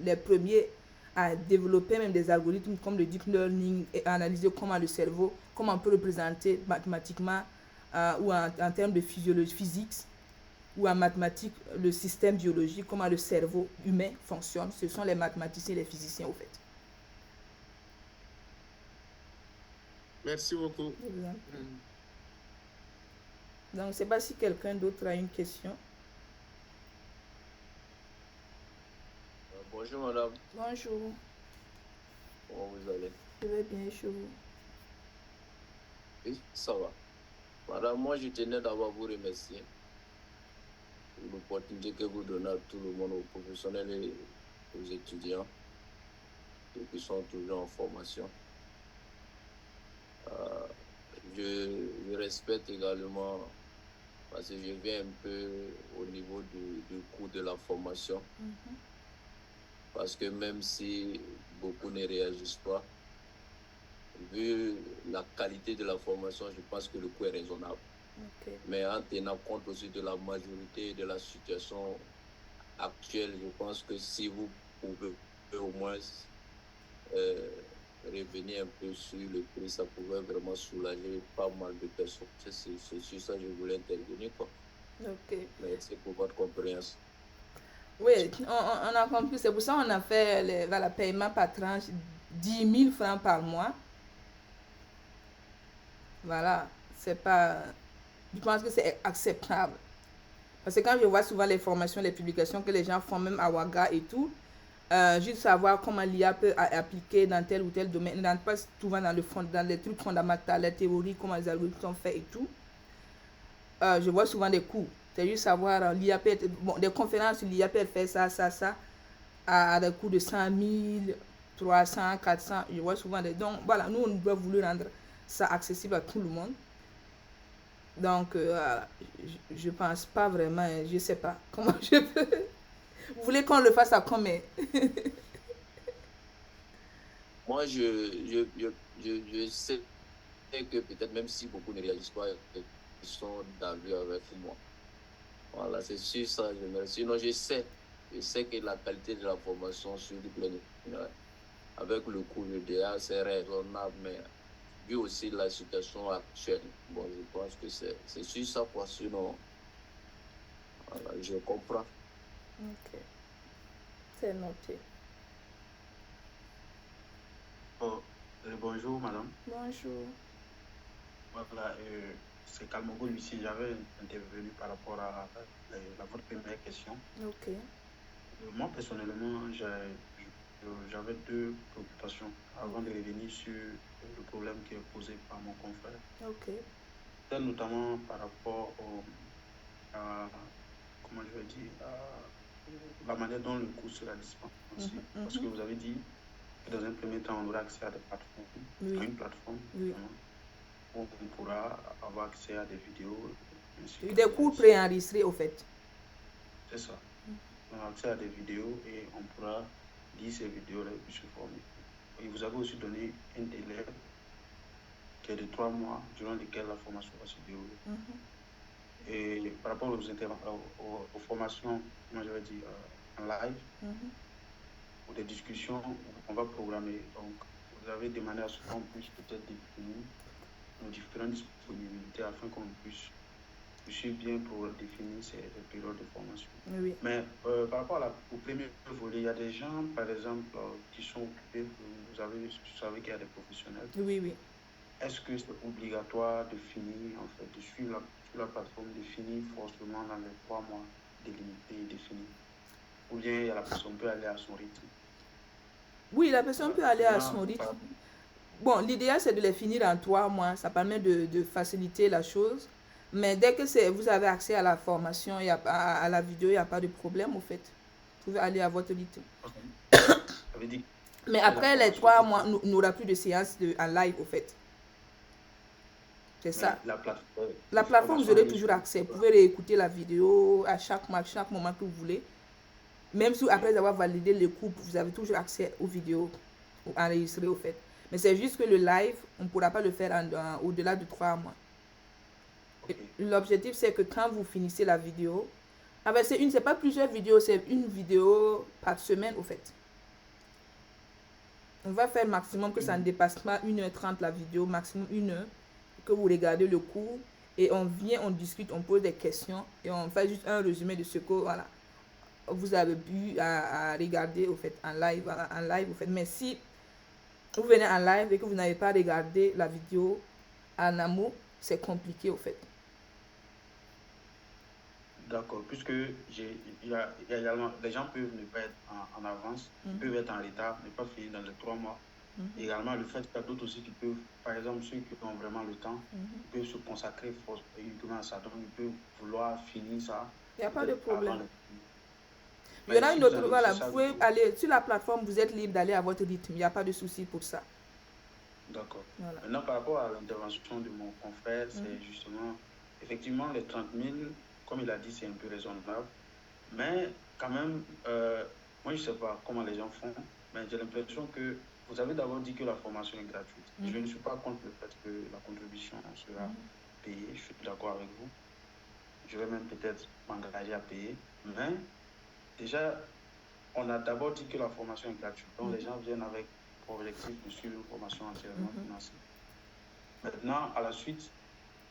les premiers à développer même des algorithmes comme le deep learning et à analyser comment le cerveau, comment on peut représenter mathématiquement ou en termes de physiologie, physique ou en mathématiques le système biologique, comment le cerveau humain fonctionne. Ce sont les mathématiciens et les physiciens, au fait. Merci beaucoup. Donc, je ne sais pas si quelqu'un d'autre a une question. Bonjour madame. Bonjour. Comment vous allez? Je vais bien chez vous. Oui, ça va. Madame, moi je tenais d'abord à vous remercier pour l'opportunité que vous donnez à tout le monde, aux professionnels et aux étudiants, ceux qui sont toujours en formation. Je respecte également, parce que je viens un peu au niveau du coût de la formation. Parce que même si beaucoup ne réagissent pas, vu la qualité de la formation, je pense que le coût est raisonnable. Mais en tenant compte aussi de la majorité de la situation actuelle, je pense que si vous pouvez au moins revenir un peu sur le prix, ça pourrait vraiment soulager pas mal de personnes. C'est sur ça que je voulais intervenir, quoi. Merci pour votre compréhension. Oui, on a compris. C'est pour ça qu'on a fait le paiement par tranche 10 000 francs par mois. Voilà, c'est pas... Je pense que c'est acceptable. Parce que quand je vois souvent les formations, les publications que les gens font, même à Ouaga et tout, juste savoir comment l'IA peut appliquer dans tel ou tel domaine, pas souvent dans, dans les trucs fondamentaux, les théories, comment les algorithmes sont faits et tout. Je vois souvent des cours. C'est juste savoir, l'IA peut être, bon, des conférences, l'IA peut faire ça, à des coûts de 100 000, 300, 400. Je vois souvent des... Donc, voilà, nous, on doit vouloir rendre ça accessible à tout le monde. Donc, je pense pas vraiment, je sais pas comment je peux. Vous voulez qu'on le fasse à combien? Moi, je sais que peut-être même si beaucoup ne réagissent pas, ils sont d'avis avec moi. Voilà, c'est sûr ça. Sinon, je sais que la qualité de la formation sur du planning, avec le coût de DA, c'est raisonnable, mais vu aussi la situation actuelle, bon, je pense que c'est sûr ça, quoi. Sinon, voilà, je comprends. Ok, c'est noté. Bonjour, madame. Bonjour. Voilà, c'est Kalmogo ici. J'avais intervenu par rapport à votre première question. Ok. Moi, personnellement, j'avais deux préoccupations avant de revenir sur le problème qui est posé par mon confrère. Ok. C'est notamment par rapport à, comment je vais dire, la manière dont le cours sera dispensé. Parce que vous avez dit que dans un premier temps, on aura accès à des plateformes, à une plateforme, où on pourra avoir accès à des vidéos. Des cours préenregistrés, au fait. C'est ça. On a accès à des vidéos et on pourra lire ces vidéos-là et puis se former. Et vous avez aussi donné un délai qui est de 3 mois durant lequel la formation va se dérouler. Et par rapport aux formations, moi je vais dire en live, ou des discussions, on va programmer. Donc, vous avez demandé à ce qu'on puisse peut-être définir nos différentes disponibilités afin qu'on puisse bien pour définir ces périodes de formation. Oui. Mais par rapport au premier volet, il y a des gens, par exemple, qui sont occupés. Vous savez qu'il y a des professionnels. Oui. Est-ce que c'est obligatoire de finir, en fait, de suivre la plateforme, de finir forcément dans les 3 mois délimités et définis? Ou bien la personne peut aller à son rythme? Oui, la personne peut aller à son rythme. Bon, l'idéal, c'est de les finir en 3 mois. Ça permet de faciliter la chose. Mais dès que vous avez accès à la formation, à la vidéo, il n'y a pas de problème, au fait. Vous pouvez aller à votre rythme. Mais après les 3 mois, on n'aura plus de séance en live, au fait. C'est ça. La plateforme, vous aurez toujours accès. Vous pouvez réécouter la vidéo à chaque moment que vous voulez. Même si après avoir validé le cours, vous avez toujours accès aux vidéos enregistrées, au fait. Mais c'est juste que le live, on ne pourra pas le faire au-delà de 3 mois. L'objectif, c'est que quand vous finissez la vidéo, c'est pas plusieurs vidéos, c'est une vidéo par semaine, au fait. On va faire maximum que ça ne dépasse pas 1h30 la vidéo, maximum 1h, que vous regardez le cours, et on vient, on discute, on pose des questions, et on fait juste un résumé de ce que, voilà, vous avez eu à regarder, au fait, en live, au fait. Mais si vous venez en live et que vous n'avez pas regardé la vidéo en amont, c'est compliqué, au fait. D'accord, puisque il y a également, les gens peuvent ne pas être en avance, peuvent être en retard, ne pas finir dans les 3 mois. Également, le fait qu'il y a d'autres aussi qui peuvent, par exemple, ceux qui ont vraiment le temps, ils peuvent se consacrer uniquement à ça. Donc, ils peuvent vouloir finir ça. Il n'y a pas de problème. Il y en a une autre, voilà, vous pouvez aller sur la plateforme, vous êtes libre d'aller à votre rythme, il n'y a pas de souci pour ça. D'accord. Voilà. Maintenant, par rapport à l'intervention de mon confrère, c'est justement, effectivement, les 30 000, comme il a dit, c'est un peu raisonnable. Mais quand même, moi, je ne sais pas comment les gens font, mais j'ai l'impression que vous avez d'abord dit que la formation est gratuite. Je ne suis pas contre le fait que la contribution sera payée. Je suis d'accord avec vous. Je vais même peut-être m'engager à payer. Mais déjà, on a d'abord dit que la formation est gratuite. Donc, les gens viennent avec pour objectif de suivre une formation entièrement financée. Maintenant, à la suite,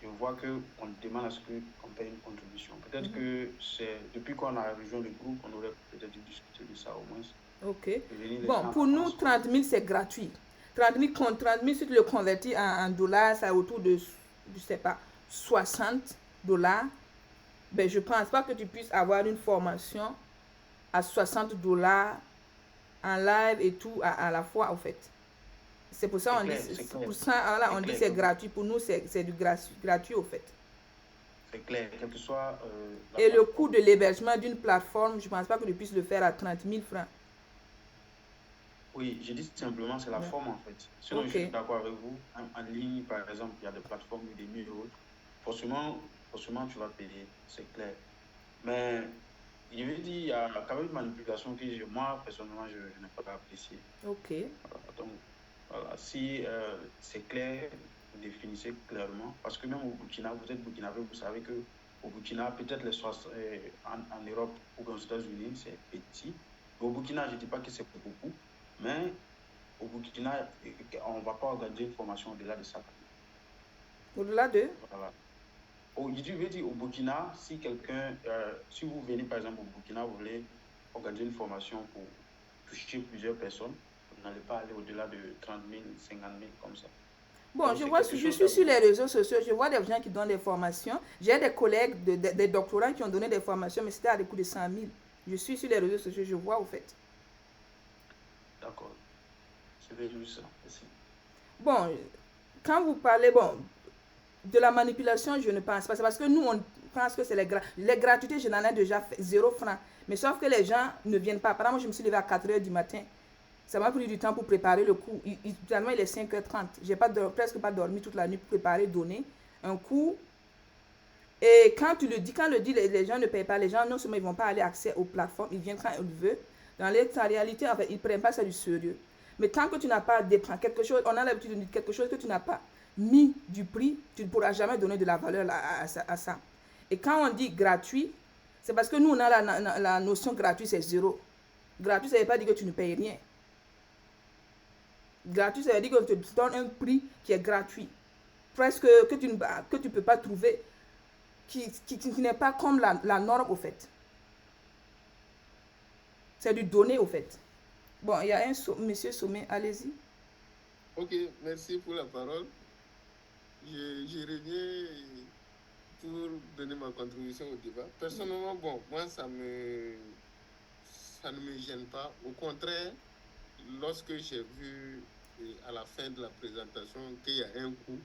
je vois qu'on demande à ce qu'on paye une contribution. Peut-être que c'est depuis qu'on a rejoint le groupe, on aurait peut-être dû discuter de ça au moins. Ok. Bon, pour nous, 30 000, c'est gratuit. 30 000, si tu le convertis en dollars, c'est autour de, je sais pas, 60 dollars. Ben, je ne pense pas que tu puisses avoir une formation à 60 dollars en live et tout à la fois, en fait. C'est pour ça qu'on dit, voilà, on dit c'est gratuit. Pour nous, c'est du gratuit, au fait. C'est clair, quel que soit... et le coût de l'hébergement d'une plateforme, je ne pense pas que tu puisses le faire à 30 000 francs. Oui, je dis simplement, c'est la forme en fait. Sinon, je suis d'accord avec vous. En ligne, par exemple, il y a des plateformes des 1000 euros. Forcément, tu vas payer, c'est clair. Mais je veux dire, il y a quand même une manipulation que moi, personnellement, je n'ai pas appréciée. Ok. Voilà, donc, voilà, si c'est clair, vous définissez clairement. Parce que même au Burkina, vous êtes burkinabé, vous savez qu'au Burkina, peut-être en Europe ou aux États-Unis, c'est petit. Mais au Burkina, je ne dis pas que c'est beaucoup. Mais au Burkina, on ne va pas organiser une formation au-delà de ça. Au-delà de Voilà. Je veux dire, au Burkina, si quelqu'un, si vous venez par exemple au Burkina, vous voulez organiser une formation pour toucher plusieurs personnes, vous n'allez pas aller au-delà de 30 000, 50 000 comme ça. Bon, donc, je suis sur les réseaux sociaux, je vois des gens qui donnent des formations. J'ai des collègues, des doctorants qui ont donné des formations, mais c'était à des coûts de 100 000. Je suis sur les réseaux sociaux, je vois au fait. D'accord. Je vais juste ça. Merci. Bon, quand vous parlez de la manipulation, je ne pense pas. C'est parce que nous, on pense que c'est les gratuités, je n'en ai déjà fait 0 francs. Mais sauf que les gens ne viennent pas. Par exemple, moi, je me suis levée à 4 h du matin. Ça m'a pris du temps pour préparer le cours. Finalement, il est 5h30. Je n'ai presque pas dormi toute la nuit pour préparer, donner un cours. Et quand tu le dis, les gens ne payent pas. Les gens, non seulement ils ne vont pas aller accès aux plateformes, ils viennent quand ils veulent. Dans la réalité, en fait, ils ne prennent pas ça du sérieux. Mais tant que tu n'as pas quelque chose, on a l'habitude de dire quelque chose que tu n'as pas mis du prix, tu ne pourras jamais donner de la valeur à ça. Et quand on dit gratuit, c'est parce que nous, on a la notion gratuit, c'est 0. Gratuit, ça ne veut pas dire que tu ne payes rien. Gratuit, ça veut dire que tu te donnes un prix qui est gratuit. Presque que tu ne peux pas trouver, qui n'est pas comme la norme au fait. C'est du donné au fait. Bon, il y a monsieur Sommet, allez-y. Ok, merci pour la parole. Je reviens pour donner ma contribution au débat. Personnellement, bon, moi, ça ne me gêne pas. Au contraire, lorsque j'ai vu à la fin de la présentation qu'il y a un coût,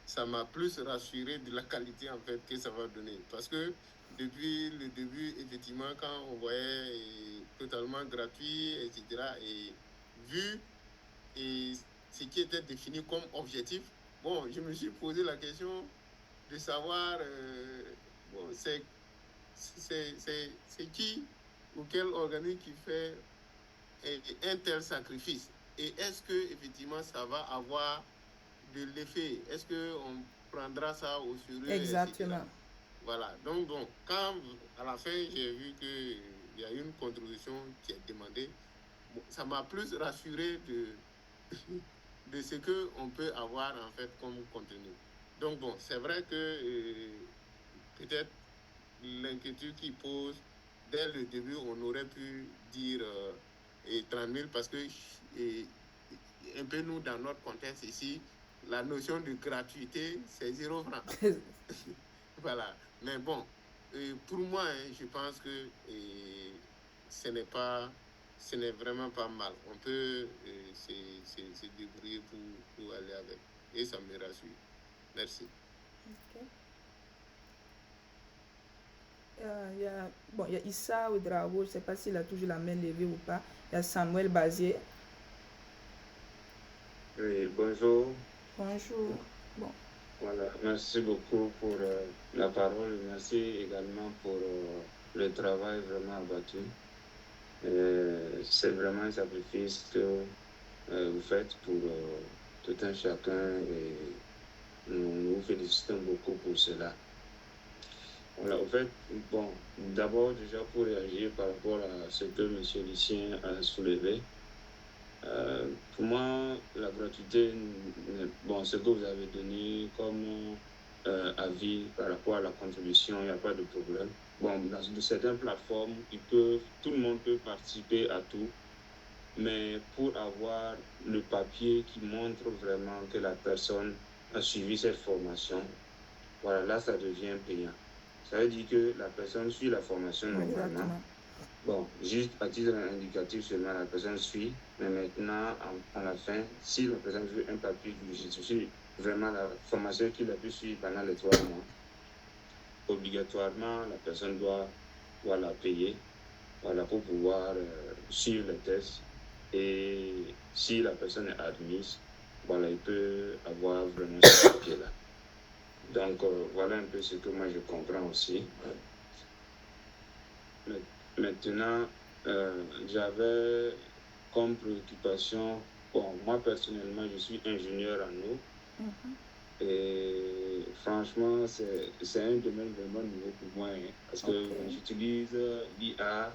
ça m'a plus rassuré de la qualité en fait que ça va donner. Parce que depuis le début, effectivement, quand on voyait totalement gratuit, etc., et vu ce qui était défini comme objectif, bon, je me suis posé la question de savoir, bon, c'est qui ou quel organisme qui fait un tel sacrifice. Et est-ce que effectivement ça va avoir de l'effet? Est-ce qu'on prendra ça au sérieux? Exactement. Etc. Voilà. Donc, quand à la fin j'ai vu qu'il y a une contribution qui est demandée, bon, ça m'a plus rassuré de ce qu'on peut avoir en fait comme contenu. Donc bon, c'est vrai que peut-être l'inquiétude qui pose dès le début, on aurait pu dire 30 000 parce que un peu nous dans notre contexte ici, la notion de gratuité c'est 0 franc. Voilà. Mais bon, pour moi, je pense que ce n'est vraiment pas mal. On peut se débrouiller pour aller avec. Et ça me rassure. Merci. Okay. Il y a Issa Ouedraogo, je ne sais pas s'il a toujours la main levée ou pas. Il y a Samuel Bazier. Oui, bonjour. Bonjour. Bon. Voilà, merci beaucoup pour la parole. Merci également pour le travail vraiment abattu. C'est vraiment un sacrifice que vous faites pour tout un chacun et nous vous félicitons beaucoup pour cela. Voilà, en fait, bon, d'abord déjà pour réagir par rapport à ce que M. Lucien a soulevé. Pour moi, la gratuité, bon, ce que vous avez donné comme avis par rapport à la contribution, il n'y a pas de problème. Bon, dans certaines plateformes, tout le monde peut participer à tout, mais pour avoir le papier qui montre vraiment que la personne a suivi cette formation, voilà, là, ça devient payant. Ça veut dire que la personne suit la formation normalement. Bon, juste à titre indicatif seulement, la personne suit, mais maintenant, à la fin, si la personne veut un papier qui justifie vraiment la formation qu'il a pu suivre pendant les 3 mois, obligatoirement, la personne doit payer, voilà, pour pouvoir suivre les tests. Et si la personne est admise, voilà, il peut avoir vraiment ce papier-là. Donc, voilà un peu ce que moi je comprends aussi. Maintenant, j'avais comme préoccupation, bon, moi personnellement, je suis ingénieur en eau. Et franchement, c'est un domaine vraiment nouveau pour moi, hein, parce que j'utilise l'IA,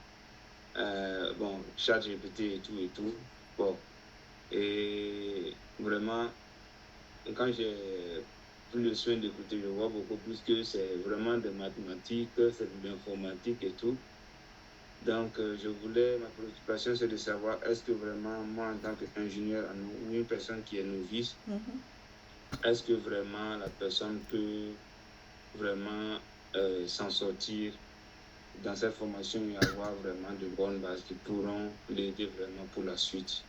bon, ChatGPT et tout. Bon, et vraiment, quand j'ai pris le soin d'écouter, je vois beaucoup plus que c'est vraiment des mathématiques, c'est de l'informatique et tout. Donc, ma préoccupation, c'est de savoir, est-ce que vraiment, moi, en tant qu'ingénieur ou une personne qui est novice, est-ce que vraiment la personne peut vraiment s'en sortir dans cette formation et avoir vraiment de bonnes bases qui pourront l'aider vraiment pour la suite?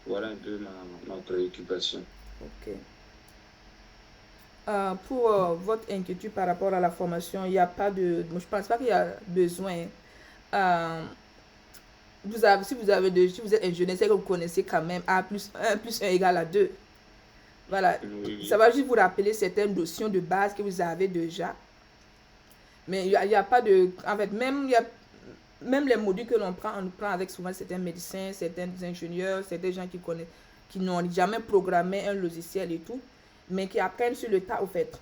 Voilà un peu ma préoccupation. Ok. Pour votre inquiétude par rapport à la formation, il n'y a pas de... Je ne pense pas qu'il y a besoin. Si vous êtes ingénieur, c'est que vous connaissez quand même A plus 1 plus 1 égale à 2. Voilà. Oui. Ça va juste vous rappeler certaines notions de base que vous avez déjà. Mais il n'y a pas de... En fait, même les modules que l'on prend, on nous prend avec souvent certains médecins, certains ingénieurs, certains gens qui n'ont jamais programmé un logiciel et tout, mais qui apprennent sur le tas au fait.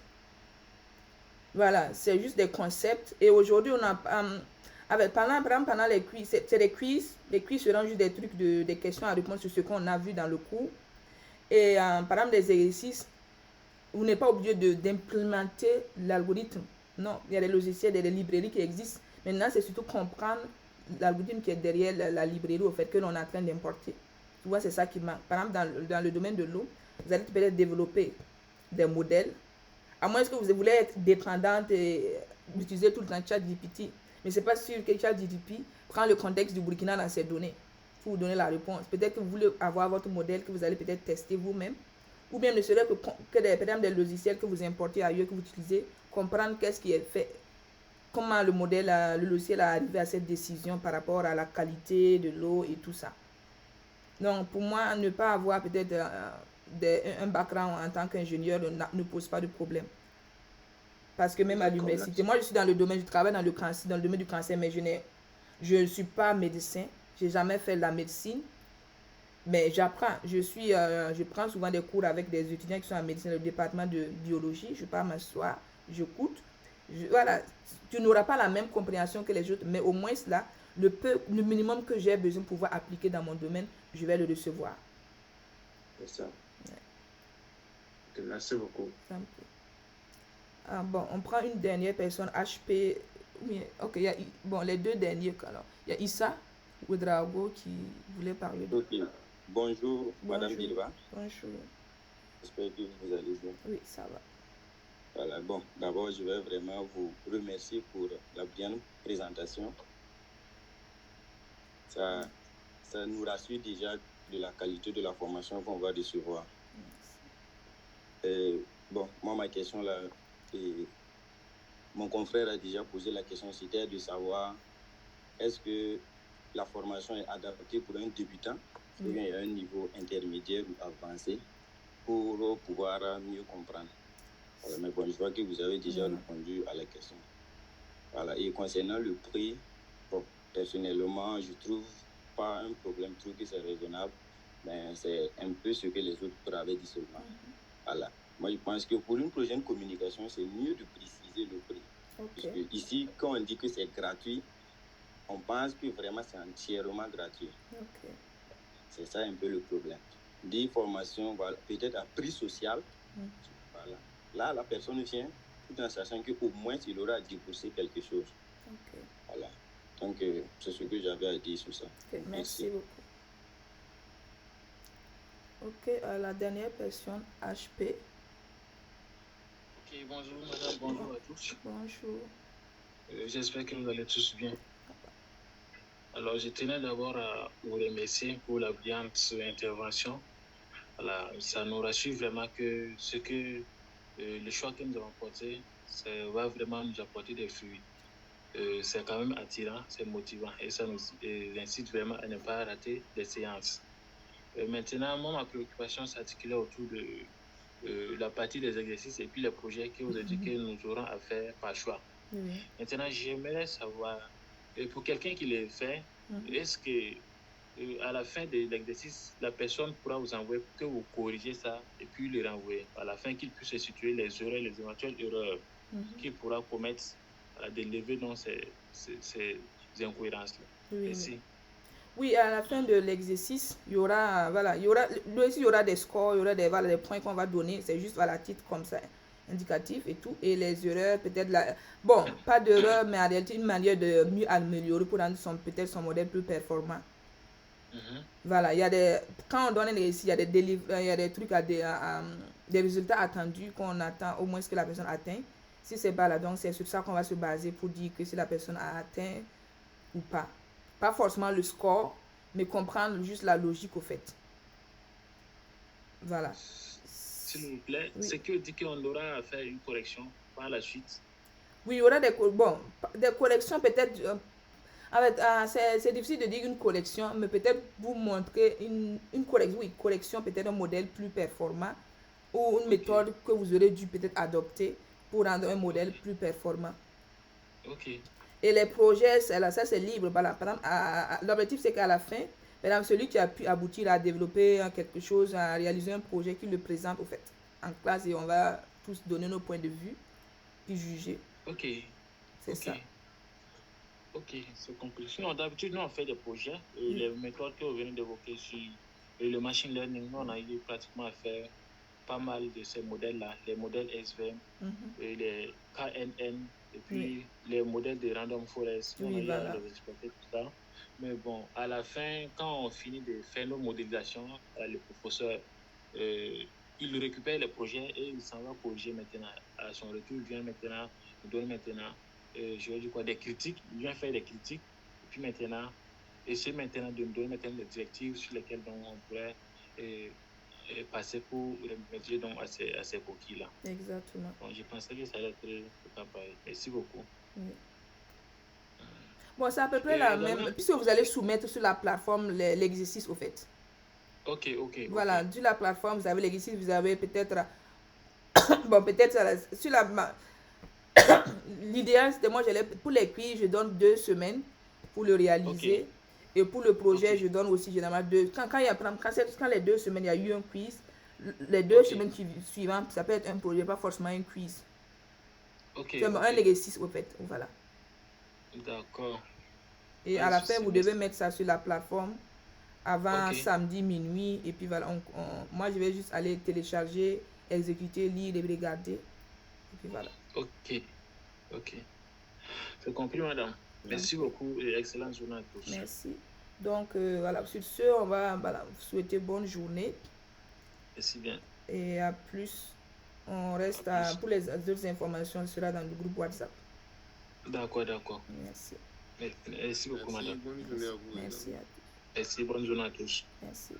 Voilà, c'est juste des concepts. Et aujourd'hui, on a... pendant les quiz, c'est des quiz. Les quiz seront juste des trucs, des questions à répondre sur ce qu'on a vu dans le cours. Et par exemple, des exercices, vous n'êtes pas obligé d'implémenter l'algorithme. Non, il y a des logiciels, des librairies qui existent. Maintenant, c'est surtout comprendre l'algorithme qui est derrière la librairie, au fait, que l'on est en train d'importer. Tu vois, c'est ça qui manque. Par exemple, dans le domaine de l'eau, vous allez peut-être développer des modèles. À moins que vous voulez être dépendante et utiliser tout le temps ChatGPT. Mais ce n'est pas sûr que ChatGPT prend le contexte du Burkina dans ses données pour vous donner la réponse. Peut-être que vous voulez avoir votre modèle que vous allez peut-être tester vous-même. Ou bien ne serait que des logiciels que vous importez ailleurs, que vous utilisez, comprendre qu'est-ce qui est fait, comment le logiciel a arrivé à cette décision par rapport à la qualité de l'eau et tout ça. Donc, pour moi, ne pas avoir peut-être un background en tant qu'ingénieur ne pose pas de problème. Parce que même à l'université, moi je suis dans le domaine, je travaille dans le domaine du cancer, mais je ne suis pas médecin, je n'ai jamais fait de la médecine. Mais j'apprends, je prends souvent des cours avec des étudiants qui sont en médecine, le département de biologie. Je pars m'asseoir, j'écoute. Voilà, tu n'auras pas la même compréhension que les autres, mais au moins là, le minimum que j'ai besoin de pouvoir appliquer dans mon domaine, je vais le recevoir. C'est ça. Okay, merci beaucoup. Bon, on prend une dernière personne, HP. Ok, les deux derniers. Alors, il y a Issa Ouedraogo qui voulait parler. Ok. Bonjour, Madame Bilva. Bonjour. J'espère que vous allez bien. Oui, ça va. Voilà, bon, d'abord, je vais vraiment vous remercier pour la brillante présentation. Ça nous rassure déjà de la qualité de la formation qu'on va recevoir. Bon, moi, ma question là, mon confrère a déjà posé la question, c'était de savoir est-ce que la formation est adaptée pour un débutant ou bien il y a un niveau intermédiaire ou avancé pour pouvoir mieux comprendre. Voilà, mais bon, je vois que vous avez déjà répondu à la question. Voilà, et concernant le prix, bon, personnellement, je trouve pas un problème, je trouve que c'est raisonnable, mais c'est un peu ce que les autres avaient dit seulement. Voilà. Moi, je pense que pour une prochaine communication, c'est mieux de préciser le prix. Parce que ici, quand on dit que c'est gratuit, on pense que vraiment c'est entièrement gratuit. C'est ça un peu le problème. Des formations, voilà, peut-être à prix social. Voilà. Là, la personne vient, tout en sachant qu'au moins il aura déboursé quelque chose. Ok. Voilà. Donc, c'est ce que j'avais à dire sur ça. Ok, merci beaucoup. Ok, la dernière personne, HP. Ok, bonjour madame, bonjour à tous. Bonjour. J'espère que vous allez tous bien. Alors, je tenais d'abord à vous remercier pour la brillante intervention. Voilà, ça nous rassure vraiment que le choix que nous avons porté, ça va vraiment nous apporter des fruits. C'est quand même attirant, c'est motivant et ça nous incite vraiment à ne pas rater les séances. Maintenant, moi, ma préoccupation s'articulait autour de la partie des exercices et puis les projets que vous avez dit que nous aurons à faire par choix. Maintenant, j'aimerais savoir, pour quelqu'un qui les fait, est-ce que à la fin de l'exercice, la personne pourra vous envoyer pour que vous corrigez ça et puis le renvoyer. À la fin, qu'il puisse situer les erreurs, les éventuelles erreurs qu'il pourra commettre à d'élever dans ces incohérences-là. Merci. Oui, à la fin de l'exercice, il y aura, voilà, il y aura des scores, il y aura des points qu'on va donner. C'est juste à la titre comme ça, indicatif et tout. Et les erreurs, peut-être bon, pas d'erreur, mais en réalité, une manière de mieux améliorer pour rendre peut-être son modèle plus performant. Voilà, il y a quand on donne un exercice, il y a des trucs, des résultats attendus qu'on attend au moins ce que la personne atteint. Si c'est pas là, donc c'est sur ça qu'on va se baser pour dire que si la personne a atteint ou pas. Pas forcément le score, mais comprendre juste la logique au fait. Voilà. S'il vous plaît, oui. C'est que dit qu'on aura à faire une correction par la suite. Oui, il y aura des corrections peut-être. En fait, c'est difficile de dire une correction, mais peut-être vous montrer une correction, peut-être un modèle plus performant ou une méthode que vous aurez dû peut-être adopter pour rendre un modèle plus performant. Ok. Et les projets, ça c'est libre. Voilà. L'objectif, c'est qu'à la fin, celui qui a pu aboutir à développer quelque chose, à réaliser un projet, qu'il le présente au fait en classe et on va tous donner nos points de vue et juger. Ok. C'est ça. Ok, c'est compris. Sinon, d'habitude, nous, on fait des projets. Les méthodes que vous venez d'évoquer sur le machine learning, nous, on a eu pratiquement à faire pas mal de ces modèles-là, les modèles SVM, les KNN, et puis les modèles de Random Forest. On a eu à les exploiter, tout ça. Mais bon, à la fin, quand on finit de faire nos modélisations, le professeur, il récupère les projets et il s'en va corriger maintenant. À son retour, il vient maintenant, il donne maintenant, je vais dire quoi, des critiques. Il vient faire des critiques. Et puis maintenant, essayer maintenant de nous donner maintenant des directives sur lesquelles on pourrait passer pour remédier donc à ces coquilles-là. Exactement. Donc, je pensais que ça allait être pareil. Merci beaucoup. Bon, c'est à peu près la même, puisque vous allez soumettre sur la plateforme l'exercice au fait. Ok. Voilà, sur la plateforme, vous avez l'exercice, vous avez peut-être, bon, peut-être sur la, l'idéal, c'était moi, pour les quiz, je donne 2 semaines pour le réaliser. Et pour le projet, je donne aussi généralement 2. Quand les 2 semaines, il y a eu un quiz, les 2 semaines suivantes, ça peut être un projet, pas forcément un quiz. C'est un exercice au fait, voilà. D'accord. Et à la fin, vous devez mettre ça sur la plateforme avant samedi minuit. Et puis voilà, moi je vais juste aller télécharger, exécuter, lire et regarder. Et puis voilà. Ok. C'est compris, madame. Merci beaucoup et excellente journée à tous. Merci. Donc voilà, sur ce, on va vous souhaiter bonne journée. Merci bien. Et à plus. On reste pour les autres informations, sera dans le groupe WhatsApp. D'accord. Merci. Merci beaucoup, madame. Bonne journée à vous. Merci à tous. Merci, bonne journée à tous. Merci.